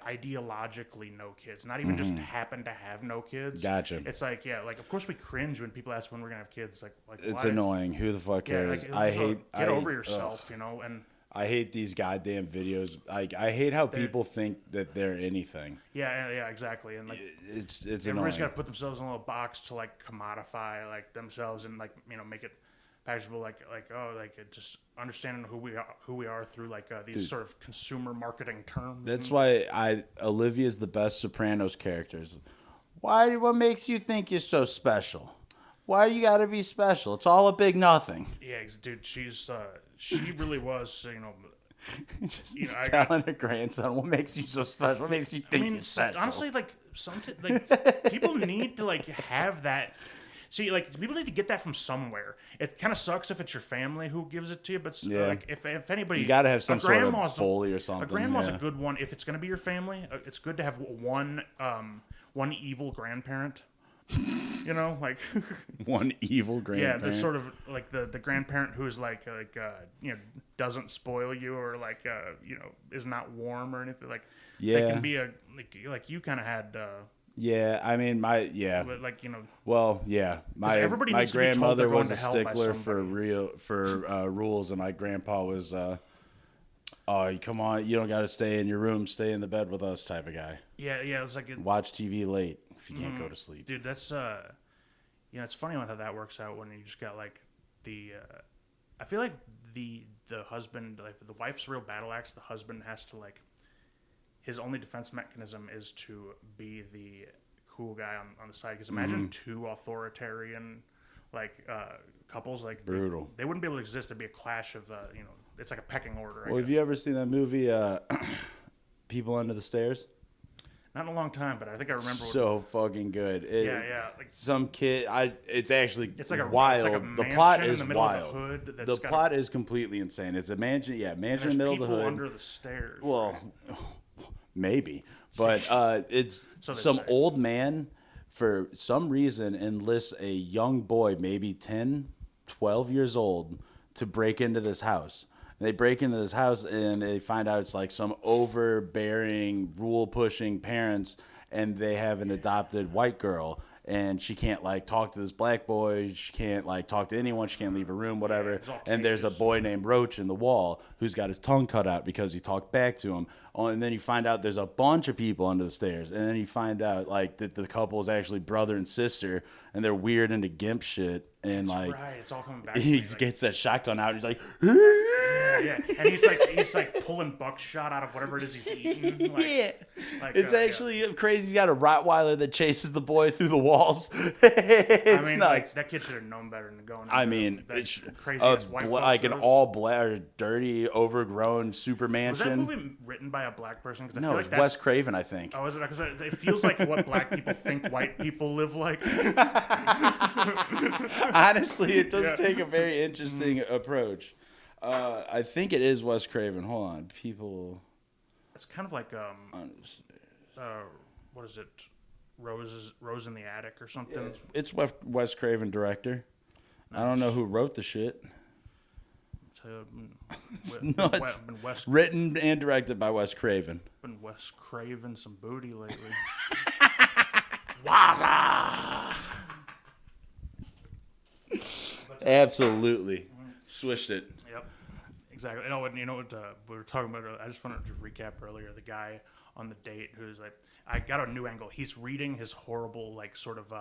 ideologically no kids, not even just happen to have no kids. Gotcha. It's like like of course we cringe when people ask when we're gonna have kids. Like it's why? Annoying. Who the fuck cares? Get over yourself, and I hate these goddamn videos. I hate how people think that they're anything. Yeah, exactly. And like it's everybody's annoying. got to put themselves in a little box to like commodify like themselves and like make it packageable, just understanding who we are through like these sort of consumer marketing terms. That's why Olivia's the best Sopranos characters. What makes you think you're so special? Why you got to be special? It's all a big nothing. Yeah, dude, she really was. Telling her grandson, what makes you so special? What makes you think you're special? Honestly, like people need to like have that. See, like people need to get that from somewhere. It kind of sucks if it's your family who gives it to you, but like if anybody, you got to have some sort of bully or something. A grandma's a good one. If it's going to be your family, it's good to have one evil grandparent. Like one evil grandparent. Yeah, the sort of like the grandparent who's like doesn't spoil you or like is not warm or anything. Like they can be like you kind of had. Yeah, I mean my Well, yeah, my grandmother was a stickler for rules, and my grandpa was oh, come on, you don't got to stay in your room, stay in the bed with us type of guy. Yeah, it was like watch TV late if you can't go to sleep. Dude, that's it's funny how that works out when you just got like the I feel like the husband, like the wife's real battle axe, the husband has to like his only defense mechanism is to be the cool guy on the side. Because imagine two authoritarian couples, like brutal. They wouldn't be able to exist. There'd be a clash of it's like a pecking order. Well, have you ever seen that movie People Under the Stairs? Not in a long time, but I think I remember. So fucking good. Like some kid. It's like It's wild. like a the plot is in the middle wild. Of the hood the plot is completely insane. It's a mansion. Yeah, mansion in the middle of the hood. Under the stairs. Well, maybe, but it's some old man for some reason enlists a young boy, maybe 10, 12 years old, to break into this house. And they break into this house and they find out it's like some overbearing, rule-pushing parents, and they have an adopted white girl. and she can't like talk to this black boy. She can't like talk to anyone. She can't leave her room, whatever. And there's a boy named Roach in the wall who's got his tongue cut out because he talked back to him. Oh, and then you find out there's a bunch of people under the stairs, and then you find out like that the couple is actually brother and sister, and they're weird into gimp shit. And That's like, right, it's all coming back. He to me, gets that shotgun out. And he's like, yeah, and he's like pulling buckshot out of whatever it is he's eating. Like, yeah. like, It's actually crazy. He's got a Rottweiler that chases the boy through the walls. It's I mean, nuts. like that kid should have known better than going. I mean, that it's crazy ass white folks like an house. all black, dirty, overgrown super Was that mansion. movie written by a black person? Because I No, feel it's like that's Wes Craven, I think. Oh, is it? Because it feels like what black people think white people live like. Honestly, it does Yeah. take a very interesting approach. I think it is Wes Craven. Hold on, people. It's kind of like what is it? Rose in the Attic or something. It's Wes Craven director. I don't know who wrote the shit. Wes Written and directed by Wes Craven. been Wes Craven some booty lately. Waza! Absolutely. Swished it. Yep, exactly. You know what we were talking about earlier? I just wanted to recap earlier. The guy on the date who's like, I got a new angle. He's reading his horrible, like, sort of,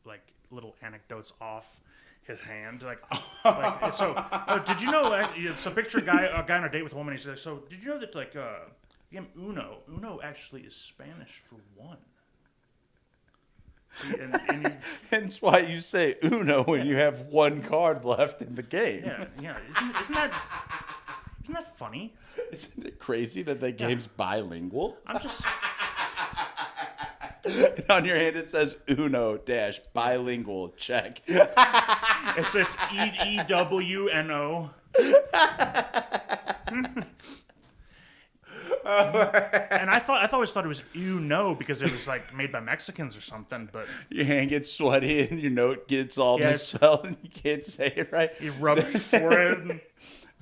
like, little anecdotes off his hand. Like so, did you know, so picture a guy on a date with a woman, he's like, so, did you know that, like, Uno actually is Spanish for one? See, and Hence why you say Uno when you have one card left in the game. yeah. Isn't that funny? Isn't it crazy that the game's bilingual? I'm just... And on your hand it says Uno dash bilingual check. It's EWNO. And I always thought it was because it was like made by Mexicans or something. But Your hand gets sweaty and your note gets all misspelled and you can't say it right. you rub your forehead.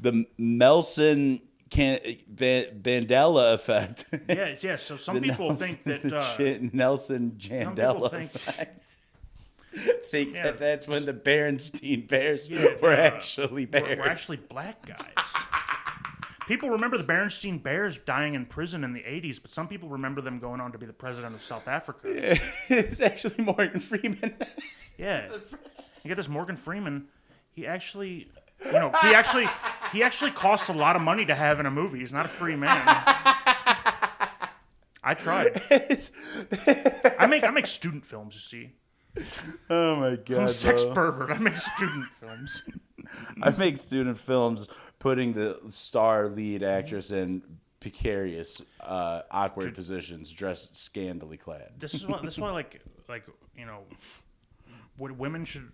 The Melson Bandela effect. Yeah. So some people think that Nelson Jandela think- effect. Think that that's when the Berenstein Bears Yeah, were actually bears. we're actually black guys. People remember the Berenstein Bears dying in prison in the 80s, but some people remember them going on to be the president of South Africa. It's actually Morgan Freeman. Yeah. You get this Morgan Freeman. He actually, he actually costs a lot of money to have in a movie. He's not a free man. I tried. I make student films, you see. Oh my god. I'm a sex bro. pervert. I make student films. I make student films putting the star lead actress in precarious, awkward positions, dressed scantily clad. This is why like what women should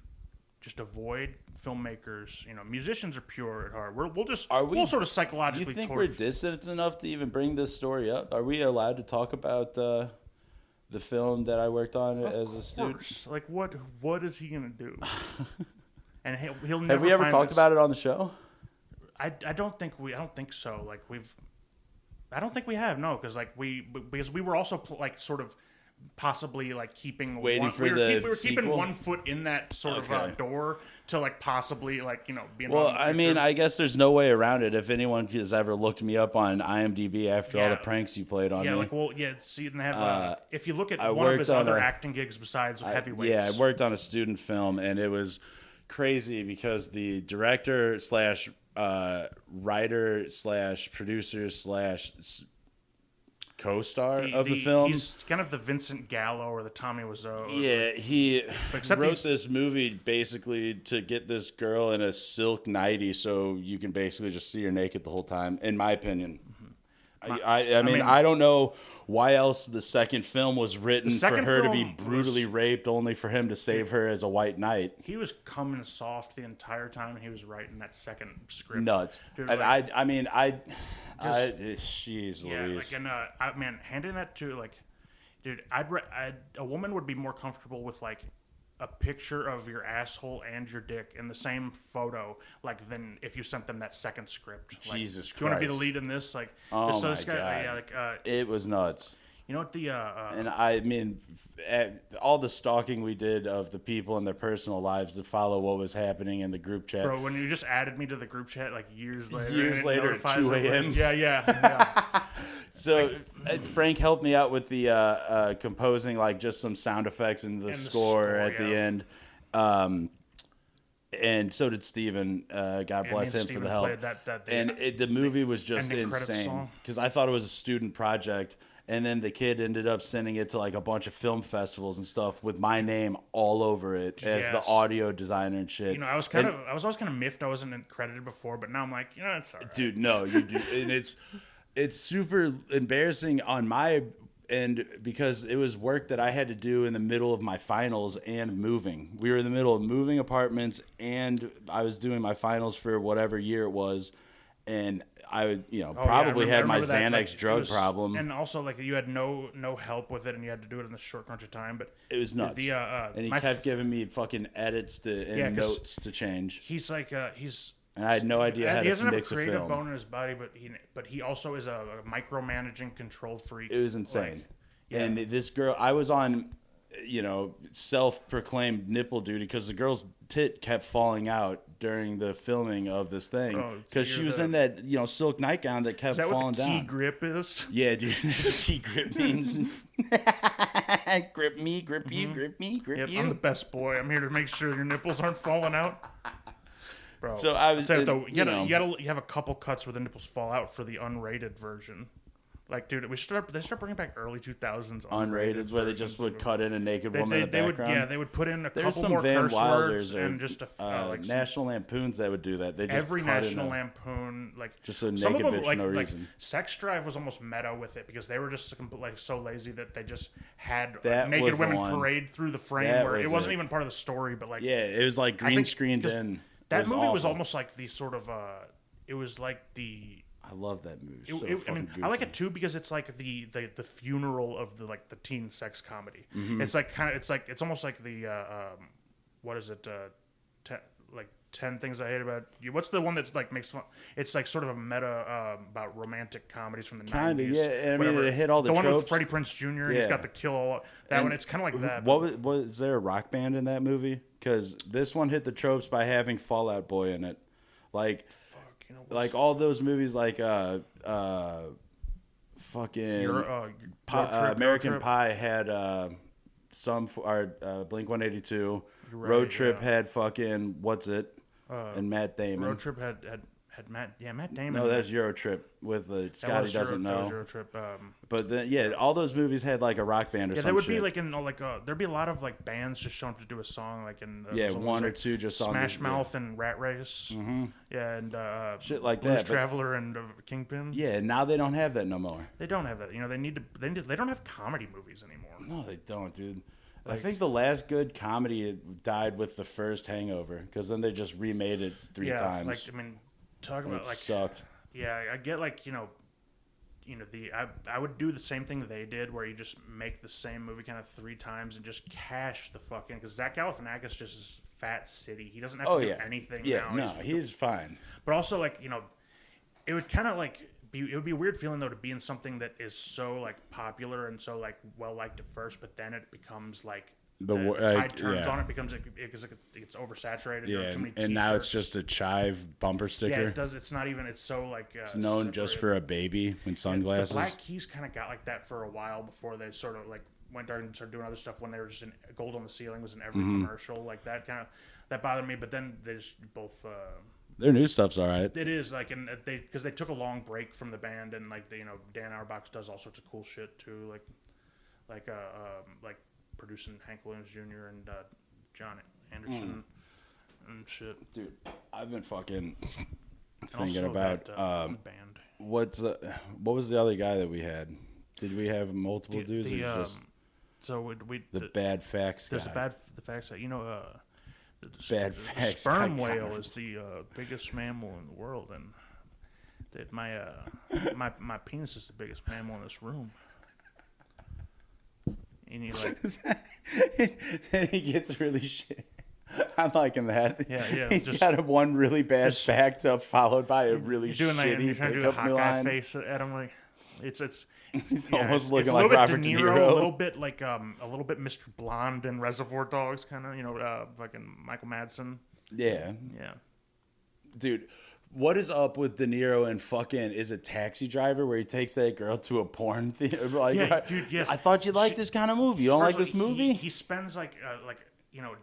just avoid filmmakers. Musicians are pure at heart. We'll sort of Do psychologically you think torture. we're dissident enough to even bring this story up? Are we allowed to talk about the film that I worked on as a student? Course. Like what is he gonna do? And he'll never. Have we ever find talked this. about it on the show? I don't think so. Like I don't think we have, no, because we were also sort of possibly like keeping Waiting for we were the keeping sequel? one foot in that sort Okay. of door to like possibly like be involved. Well, in the I mean, future. I guess there's no way around it. If anyone has ever looked me up on IMDb after all Yeah. the pranks you played on me. See, and they have if you look at I one of worked his on other a- acting gigs besides Heavyweights. Yeah, I worked on a student film, and it was crazy because the director slash writer slash producer slash co-star of the film. He's kind of the Vincent Gallo or the Tommy Wiseau. Yeah, he except wrote he's- this movie basically to get this girl in a silk nightie so you can basically just see her naked the whole time, in my opinion. I mean, I don't know why else the second film was written for second her to be film brutally was- raped only for him to save her as a white knight. He was coming soft the entire time he was writing that second script. Nuts. Dude, And like- jeez Yeah, Louise. handing that to dude, a woman would be more comfortable with like a picture of your asshole and your dick in the same photo, than if you sent them that second script. Like, Jesus do you want to be the Christ. lead in this? Like, Oh so my this guy, God. yeah, It was nuts. You know what the And I mean, all the stalking we did of the people in their personal lives to follow what was happening in the group chat. bro, when you just added me to the group chat like years later, Years and it later at notifies 2 us, like, a.m.. Yeah. So Frank helped me out with the composing, like just some sound effects and the score at the end. And so did Steven. God bless him for the help. The movie was just insane because I thought it was a student project. And then the kid ended up sending it to like a bunch of film festivals and stuff with my name all over it as the audio designer and shit. You know, I was always kind of miffed I wasn't credited before, but now I'm like, you know, it's all right. Dude, no, you do. And it's super embarrassing on my end because it was work that I had to do in the middle of my finals and moving. We were in the middle of moving apartments and I was doing my finals for whatever year it was. And I would, probably had my Xanax drug problem. And also, like, you had no help with it, and you had to do it in the short crunch of time. But it was nuts. And he kept giving me fucking edits and notes to change. He's like, and I had no idea how to mix a film. He doesn't have a creative bone in his body, but he also is a micromanaging control freak. It was insane. And this girl, I was on, self-proclaimed nipple duty because the girl's tit kept falling out during the filming of this thing because she was in that silk nightgown that kept falling down. Key grip is? Yeah, dude. Key grip means grip me, grip you, grip me, grip you. I'm the best boy. I'm here to make sure your nipples aren't falling out. Bro, so I was, you have a couple cuts where the nipples fall out for the unrated version. Like, dude, they start bringing back early 2000s unrated where they just would cut in a naked woman in the background. They would put in There's couple more Van curse Wilders words and just National Lampoons that would do that. They just every National Lampoon, like just a some naked of them, bitch like, for no reason. Like Sex Drive was almost meta with it because they were just so lazy that they just had was naked women the one. parade through the frame That where was it wasn't it. even part of the story, but like it was like green screened in. That movie was awful. almost like the sort of it was like the. I love that movie. I like it too because it's like the funeral of the teen sex comedy. Mm-hmm. It's like it's almost like the what is it? 10 Things I Hate About You. What's the one that's like makes fun? It's like sort of a meta about romantic comedies from the 90s. Yeah. I mean, it hit all the one tropes. with Freddie Prinze Jr. He's got the kill all that one. It's kind of like that. Was there a rock band in that movie? Because this one hit the tropes by having Fall Out Boy in it, like. Like all those movies, like American Pie had Blink 182. Right, Road Trip had fucking and Matt Damon. Road Trip had Matt Damon. No, that's Euro Trip with Scotty Doesn't Know. That was Euro Trip. But then all those movies had like a rock band or something. Yeah, there would be like there'd be a lot of like bands just showing up to do a song like in one or two just songs. Smash Mouth and Rat Race. Mm-hmm. Yeah, and shit like Blues that. Traveler and Kingpin. Yeah, now they don't have that no more. They don't have that. They don't have comedy movies anymore. No, they don't, dude. I think the last good comedy died with the first Hangover because then they just remade it three times. Like I mean. Talk about like sucked. Yeah, I get like I would do the same thing they did where you just make the same movie kind of 3 times and just cash the fucking because Zach Galifianakis just is fat city. He doesn't have to do anything. Yeah, now. no, he's fine. But also like it would kind of like it would be a weird feeling though to be in something that is so like popular and so like well liked at first, but then it becomes like. The tide turns on it becomes it's oversaturated. Yeah, there are too many and now it's just a chive bumper sticker. Yeah, it does. It's not even. It's so like. It's known separated. Just for a baby with sunglasses. The Black Keys kind of got like that for a while before they sort of like went there and started doing other stuff. When they were just in Gold on the Ceiling was in every commercial like that that bothered me. But then they just both. Their new stuff's all right. It is like and because they took a long break from the band and like Dan Auerbach does all sorts of cool shit too like producing Hank Williams Jr. and John Anderson and shit. Dude, I've been fucking thinking about band. What was the other guy that we had? Did we have multiple dudes? The bad facts guy. There's the facts guy. Bad facts. The sperm whale is the biggest mammal in the world, and that my penis is the biggest mammal in this room. And he then he gets really shit. I'm liking that. Yeah. He's got one really bad fact up followed by a really shitty you're trying to do a pickup Hawkeye line. face at him like. He's yeah, almost it's looking a like little bit Robert De De Niro, Niro. a little bit like a little bit Mr. Blonde in Reservoir Dogs, kind of fucking Michael Madsen. Yeah, Yeah. dude. What is up with De Niro and fucking is it Taxi Driver where he takes that girl to a porn theater? Like, Yeah, right? dude, yes. I thought you liked this kind of movie. You don't like this movie? He spends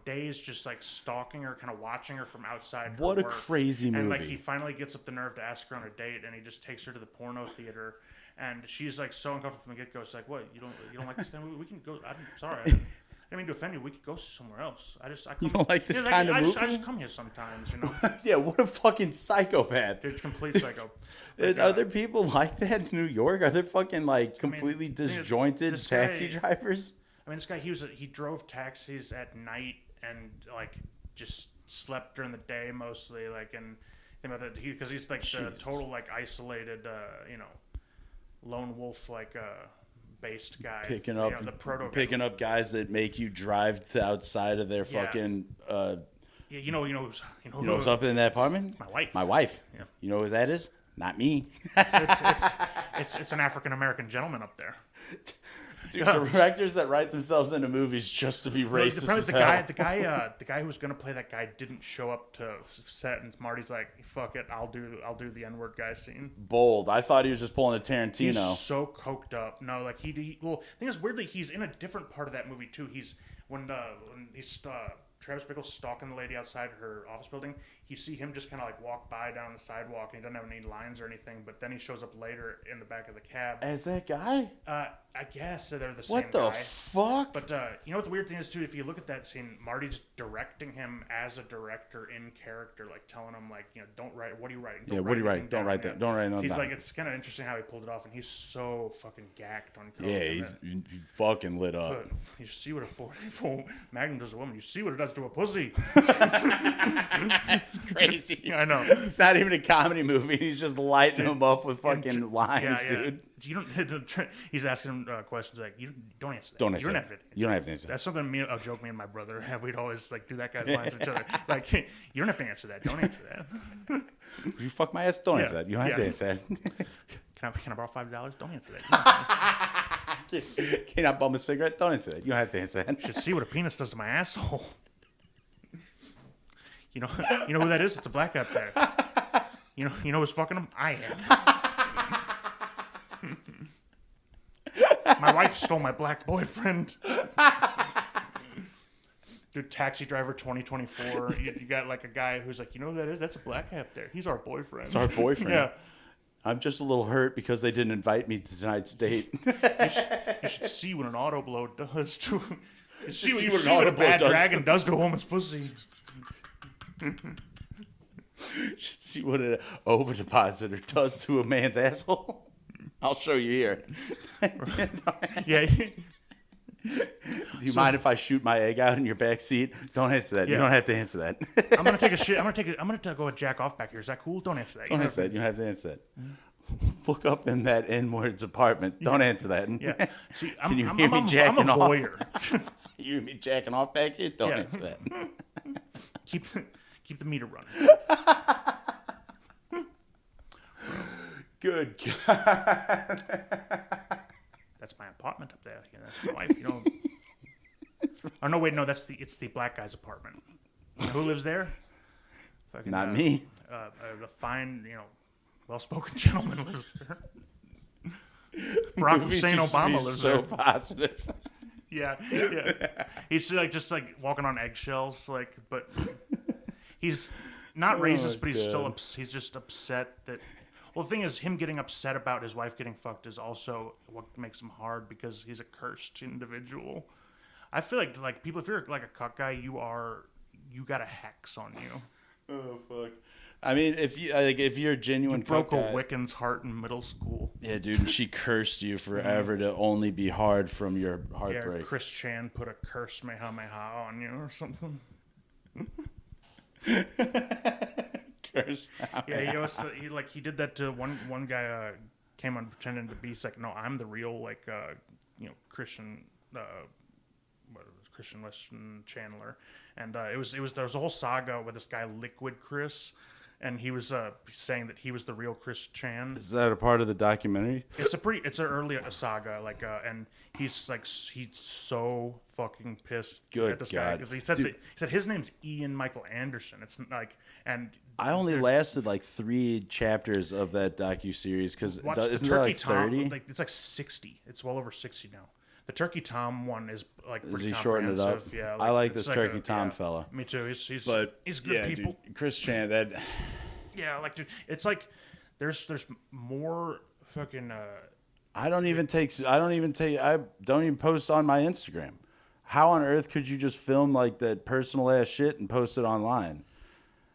days just like stalking her, kind of watching her from outside. Her What a work. crazy And like movie. he finally gets up the nerve to ask her on a date, and he just takes her to the porno theater, and she's like so uncomfortable from the get go. It's like, what, you don't like this kind of movie? We can go. I'm sorry. I didn't mean to offend you. We could go somewhere else. I come, You don't like this yeah, kind of I movie? I just come here sometimes, you know. Yeah, what a fucking psychopath. Dude, complete psycho. Like, Are there people like that in New York? Are there fucking like completely disjointed this taxi guy- drivers? I mean, this guy, he drove taxis at night and like just slept during the day mostly. Like, and think about that because he's like the total like isolated, lone wolf based guy. Picking up the proto. picking up guys that make you drive to outside of their Yeah. fucking Yeah, you know who's up in that apartment? My wife. My wife. Yeah. You know who that is? Not me. It's an African American gentleman up there. Dude, directors that write themselves into movies just to be racist Probably as the hell. guy who was gonna play that guy didn't show up to set, and Marty's like, "Fuck it, I'll do the N-word guy scene." Bold. I thought he was just pulling a Tarantino. He's so coked up. No, like well, the thing is, weirdly, he's in a different part of that movie too. He's when he's Travis Bickle's stalking the lady outside her office building. You see him just kind of like walk by down the sidewalk, and he doesn't have any lines or anything. But then he shows up later in the back of the cab. As that guy? I guess they're the same What the guy. fuck? But you know what the weird thing is too? If you look at that scene, Marty's directing him as a director in character, like telling him like, don't write. What are you writing? Don't what are you write writing? anything Don't down, write that. Don't write nothing He's down. like, it's kind of interesting how he pulled it off, and he's so fucking gacked on coke. Yeah, and he's that- fucking lit up. But you see what a 44 Magnum does to a woman. You see what it does to a pussy. That's crazy. I know. It's not even a comedy movie. He's just lighting him up with fucking lines, dude. You don't. He's asking him questions like, "You don't answer that. Don't You answer don't that. have to answer You don't that." have to answer that. That's something a joke me and my brother have. We'd always like do that guy's lines at each other. Like, you don't have to answer that. Don't answer that. Would you fuck my ass? Don't Yeah. answer that. You don't have to Yeah. answer that. Can I borrow $5? Don't answer that. Can I bum a cigarette? Don't answer that. You don't have to answer that. You should see what a penis does to my asshole. You know who that is? It's a black guy up there. You know who's fucking him? I am. My wife stole my black boyfriend. Dude, Taxi Driver 2024. You got like a guy who's like, you know who that is? That's a black guy up there. He's our boyfriend. It's our boyfriend. Yeah. I'm just a little hurt because they didn't invite me to tonight's date. You should see what an auto blow does to. You see see what what an a auto blow bad does. dragon does to a woman's pussy. Should see what an over depositor does to a man's asshole. I'll show you here. Yeah. Do you mind if I shoot my egg out in your back seat? Don't answer that. You Yeah. don't have to answer that. I'm gonna take a shit. I'm gonna go and jack off back here. Is that cool? Don't answer that. Don't answer that. You don't have to answer that. Look up in that N-words apartment. Don't answer that. Yeah. See, Can you hear me I'm a jacking off? voyeur. You hear me jacking off back here? Don't Yeah. answer that. keep the meter running. Good God. That's my apartment up there. Yeah, that's my wife. Oh no, wait, no, it's the black guy's apartment. Who lives there? Fucking, Not me. A fine, well-spoken gentleman lives there. Barack Movies Hussein used to be Obama lives so there. positive. Yeah. He's just walking on eggshells, but he's not racist, but he's still he's just upset that. Well, the thing is, him getting upset about his wife getting fucked is also what makes him hard because he's a cursed individual. I feel like people, if you're like a cuck guy, you got a hex on you. Oh fuck. I mean, if you're a genuine Broke cuck a guy- Wiccan's heart in middle school. Yeah, dude, and she cursed you forever to only be hard from your Yeah, heartbreak. Chris Chan put a curse meha on you or something. Curse. Yeah, he did that to one guy. Came on pretending to be. He's like, no, I'm the real Christian. Christian Western Chandler, and there was a whole saga with this guy Liquid Chris, and he was saying that he was the real Chris Chan. Is that a part of the documentary? It's an early saga, like, and he's so fucking pissed Good at this guy God. because he said his name's Ian Michael Anderson. It's like, and I only lasted like 3 chapters of that docuseries because watch isn't the that Turkey like Tom. 30? Like, it's like 60. It's well over 60 now. The Turkey Tom one is like Is pretty he shorting it up? comprehensive. Yeah, I like it's this Turkey Tom yeah, fella. Me too. He's But he's good yeah, people. dude, Chris Chan, that Yeah, like, dude, it's like there's more fucking. I don't even post on my Instagram. How on earth could you just film like that personal ass shit and post it online?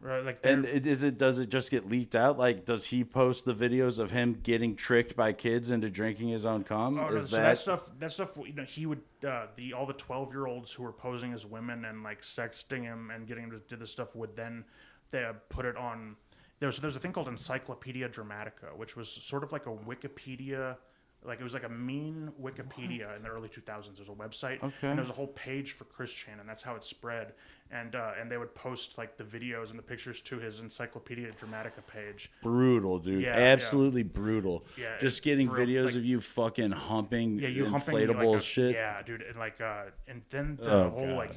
Right, like, And does it just get leaked out? Like, does he post the videos of him getting tricked by kids into drinking his own cum? oh, no, Is so that stuff, you know, he would all the 12-year-olds who were posing as women and like sexting him and getting him to do this stuff would then they put it on. There's a thing called Encyclopedia Dramatica, which was sort of like a Wikipedia. Like, it was like a mean Wikipedia in the early 2000s. There's a website, Okay. and there was a whole page for Chris Chan, and that's how it spread. And they would post like the videos and the pictures to his Encyclopedia Dramatica page. brutal, dude. Yeah, Absolutely brutal. Yeah, Just getting for real, videos like- of you fucking humping You humping inflatable like shit. Yeah, dude, and like and then the Oh, whole God. like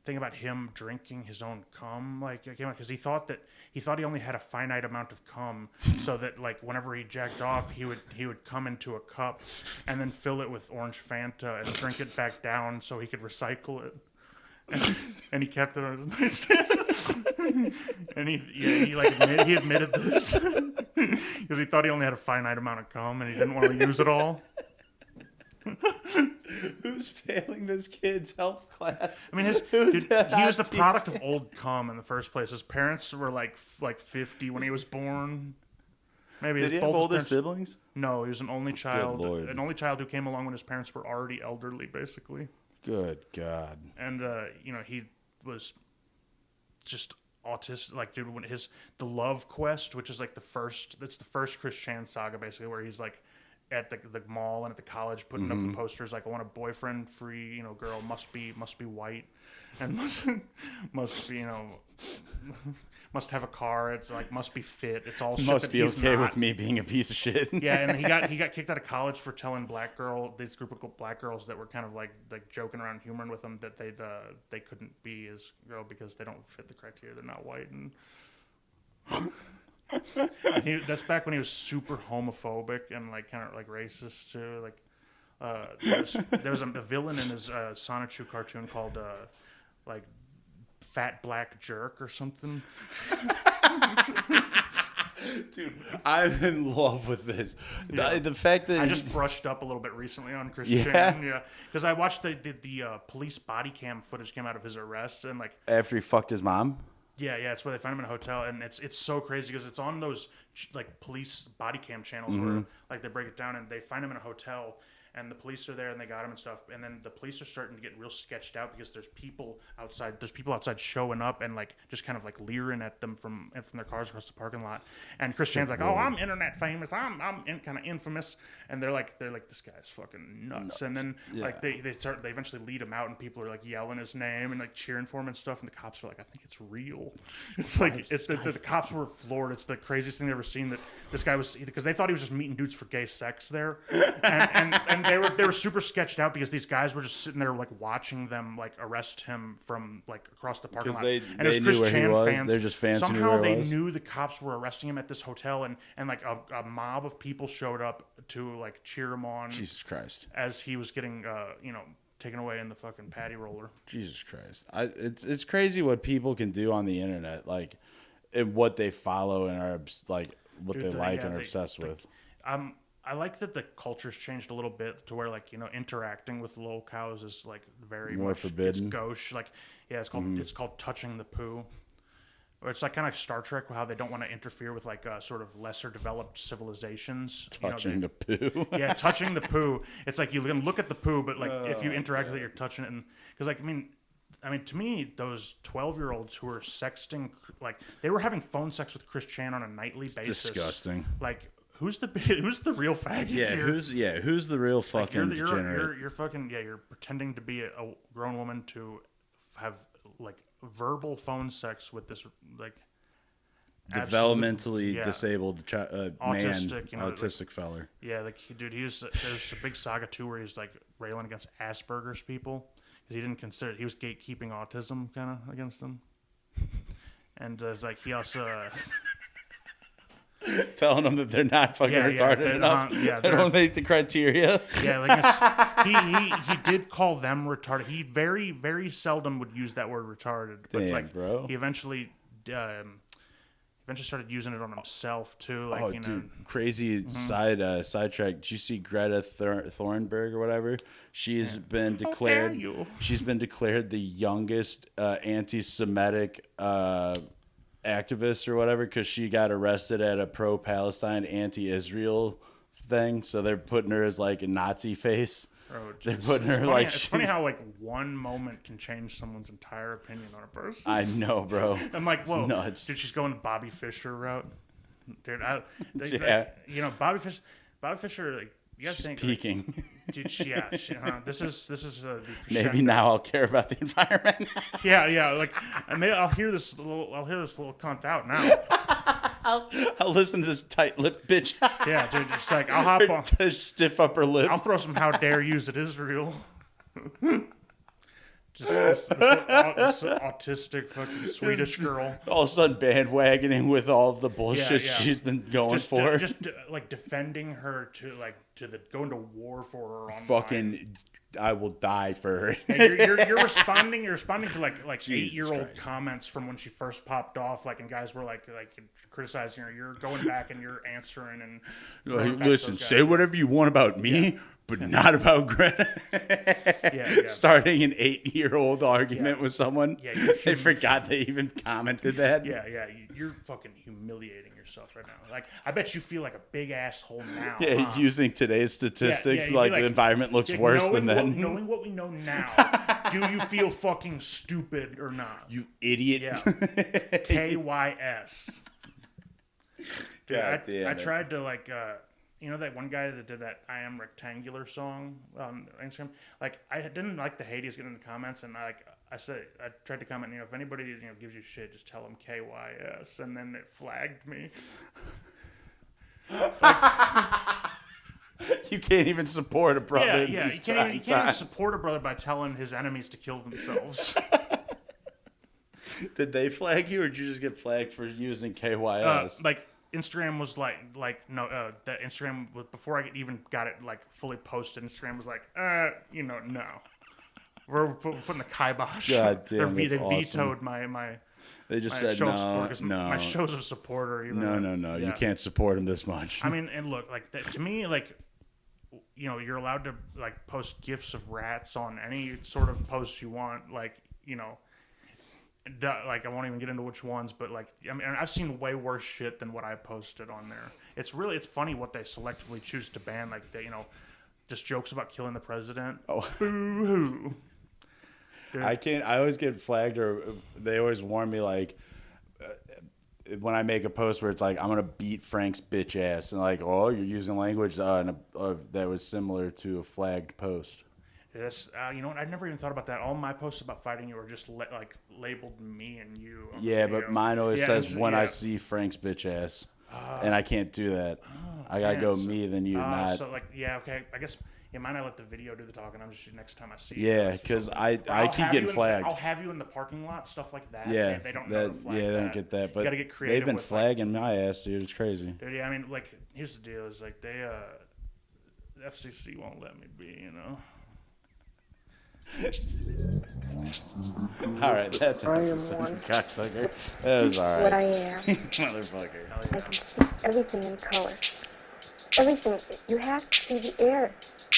thing about him drinking his own cum, like, it came out because he thought he only had a finite amount of cum, so that like whenever he jacked off, he would come into a cup and then fill it with orange Fanta and drink it back down so he could recycle it. And he kept it on his nightstand. And he admitted this because he thought he only had a finite amount of cum and he didn't want to use it all. Who's failing this kid's health class? I mean, he was the product of old cum in the first place. His parents were like 50 when he was born. Maybe Did he have both his older parents- siblings? No, he was an only child. Lord. An only child who came along when his parents were already elderly, basically. Good God. And you know, he was just autistic. Like, dude, when the Love Quest, which is like the first Chris Chan saga, basically, where he's like at the mall and at the college putting up the posters like, I want a boyfriend free, you know, girl must be white and must be, you know, must have a car. It's like must be fit. It's all shit Must that be he's okay not. with me being a piece of shit. Yeah, and he got kicked out of college for telling this group of black girls that were kind of like joking around, humoring with him, that they couldn't be his girl because they don't fit the criteria. They're not white. And that's back when he was super homophobic and like kind of like racist too. Like there was a villain in his Sonichu cartoon called like Fat Black Jerk or something. Dude, I'm in love with this. Yeah. The fact that I just brushed up a little bit recently on Chris Yeah? Chan. Yeah, because I watched the police body cam footage came out of his arrest, and like, after he fucked his mom. yeah, it's where they find him in a hotel, and it's so crazy because it's on those like police body cam channels where like they break it down, and they find him in a hotel, and the police are there, and they got him and stuff, and then the police are starting to get real sketched out because there's people outside showing up and like just kind of like leering at them from their cars across the parking lot, and Chris Chan's like, oh, I'm internet famous, I'm kind of infamous, and they're like this guy's fucking nuts, and then like they eventually lead him out, and people are like yelling his name and like cheering for him and stuff, and the cops are like, I think it's real. It's like the cops were floored. It's the craziest thing they've ever seen, that this guy was, because they thought he was just meeting dudes for gay sex there, and they were super sketched out because these guys were just sitting there like watching them like arrest him from like across the parking lot. They And it was knew Chris where he Chan was. fans. They're just fans who knew Somehow where he they was. knew the cops were arresting him at this hotel, and like a mob of people showed up to like cheer him on Jesus Christ. as he was getting taken away in the fucking paddy roller. Jesus Christ. It's crazy what people can do on the internet, like, and what they follow and are like what Dude, they like and are obsessed with. I like that the culture's changed a little bit to where, like, you know, interacting with lol cows is like very More much forbidden. It's gauche. Like, yeah, it's called touching the poo. Or it's like kind of like Star Trek, how they don't want to interfere with like sort of lesser developed civilizations. Touching the poo. Yeah, touching the poo. It's like you can look at the poo, but like if you interact with it, you're touching it. And because like I mean, to me, those 12-year-olds who were sexting, like they were having phone sex with Chris Chan on a nightly basis. Disgusting. Like who's the real faggot here? Who's the real Like, fucking degenerate? you're fucking you're pretending to be a grown woman to have like verbal phone sex with this like developmentally yeah. disabled Autistic, man, autistic feller. Yeah, like dude, there's a big saga too where he's like railing against Asperger's people because he didn't consider he was gatekeeping autism kind of against them, and it's like he also. Telling them that they're not fucking retarded enough. They don't make the criteria. Yeah, like he did call them retarded. He very, very seldom would use that word retarded. But Damn, like, bro. He eventually started using it on himself too. Like, you know, dude, crazy sidetrack. Did you see Greta Thunberg or whatever? She's been declared. She's been declared the youngest anti-Semitic activist or whatever because she got arrested at a pro-Palestine, anti-Israel thing. So they're putting her as like a Nazi face. Bro, they're putting her like. It's funny how like one moment can change someone's entire opinion on a person. I know, bro. I'm like, whoa, nuts. Dude, she's going the Bobby Fischer route. Dude, Yeah. you know, Bobby Fischer, like, you gotta think, peaking. Like, dude, this is the Maybe now I'll care about the environment. yeah, like maybe I'll hear this little cunt out now. I'll listen to this tight-lipped bitch. Yeah, dude, just like I'll hop on, stiff upper lip. I'll throw some "How dare yous" at Israel. Just this autistic fucking Swedish girl. All of a sudden bandwagoning with all of the bullshit Yeah. she's been going for. Like defending her to going to war for her online. Fucking, I will die for her. Yeah, you're responding to like 8-year-old Christ. comments from when she first popped off, like, and guys were like criticizing her. You're going back and you're answering and throwing back Listen, those guys. say whatever you want about me, but not about Greta. Yeah. Starting an 8-year-old argument with someone. Yeah, they forgot they even commented that. Yeah, you're fucking humiliating yourself right now. Like, I bet you feel like a big asshole now. Yeah, huh? using today's statistics, you'd like, be the environment looks like, worse than then. Knowing what we know now, do you feel fucking stupid or not? You idiot. Yeah. KYS. Dude, I tried to, like, you know that one guy that did that I Am Rectangular song on Instagram? Like, I didn't like the hate he was getting in the comments, and I tried to comment, you know, if anybody, you know, gives you shit, just tell them KYS, and then it flagged me. You can't even support a brother. Yeah, you can't even support a brother by telling his enemies to kill themselves. Did they flag you, or did you just get flagged for using KYS? Like, Instagram was like no, that Instagram was, before I even got it like fully posted, Instagram was like, you know, no. We're putting the kibosh. God damn, They that's vetoed awesome. my They just my said show of support, 'cause no. my shows of support are even No. yeah. You can't support him this much. I mean, and look, like to me, like, you know, you're allowed to like post gifs of rats on any sort of post you want, like, you know. Like, I won't even get into which ones, but like, I mean, I've seen way worse shit than what I posted on there. It's funny what they selectively choose to ban, like, they, you know, just jokes about killing the president. Oh, boo-hoo. Dude. I always get flagged, or they always warn me, like, when I make a post where it's like, I'm gonna beat Frank's bitch ass, and like, oh, you're using language that was similar to a flagged post. That's you know what? I never even thought about that. All my posts about fighting you are just like labeled me and you. Yeah, but mine always says when yeah. I see Frank's bitch ass, and I can't do that. I gotta go me than you, not. So like, yeah, okay. I guess mine. I let the video do the talking. I'm just next time I see. Yeah, because I keep getting flagged. I'll have you in the parking lot, stuff like that. Yeah, they don't know to flag they that. don't get that. But you gotta get creative. They've been with, flagging my ass, dude. It's crazy. Dude, yeah, I mean, like, here's the deal: is like the FCC won't let me be, you know. All right, that's I am one. cocksucker. That was all right. What I am. Motherfucker. I can see everything in color. Everything. You have to see the air.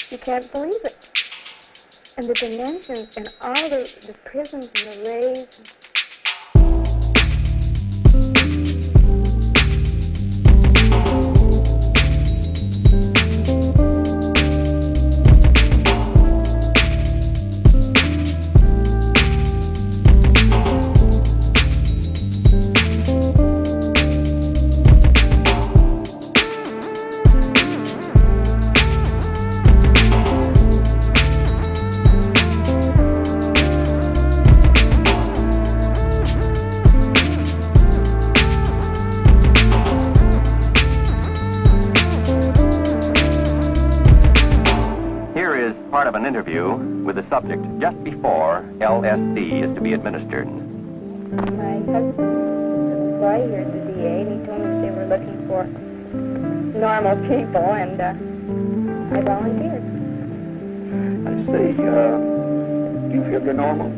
You can't believe it. And the dimensions and all the prisms and the rays. part of an interview with the subject just before LSD is to be administered. My husband was right here at the VA, and he told me they were looking for normal people, and I volunteered. I say, you feel you're normal?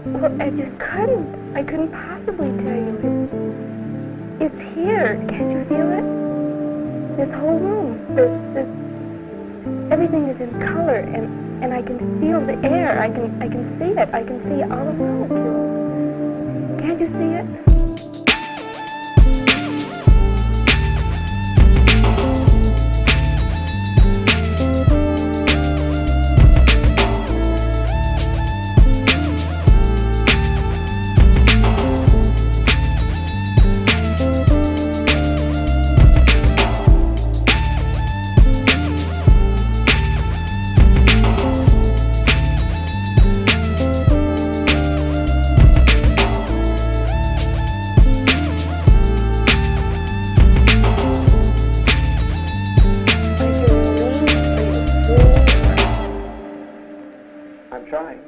Well, I just couldn't. I couldn't possibly tell you. It's here. Can't you feel it? This whole room. Everything is in color, and I can feel the air. I can see it. I can see all the molecules. Can't you see it? I'm trying.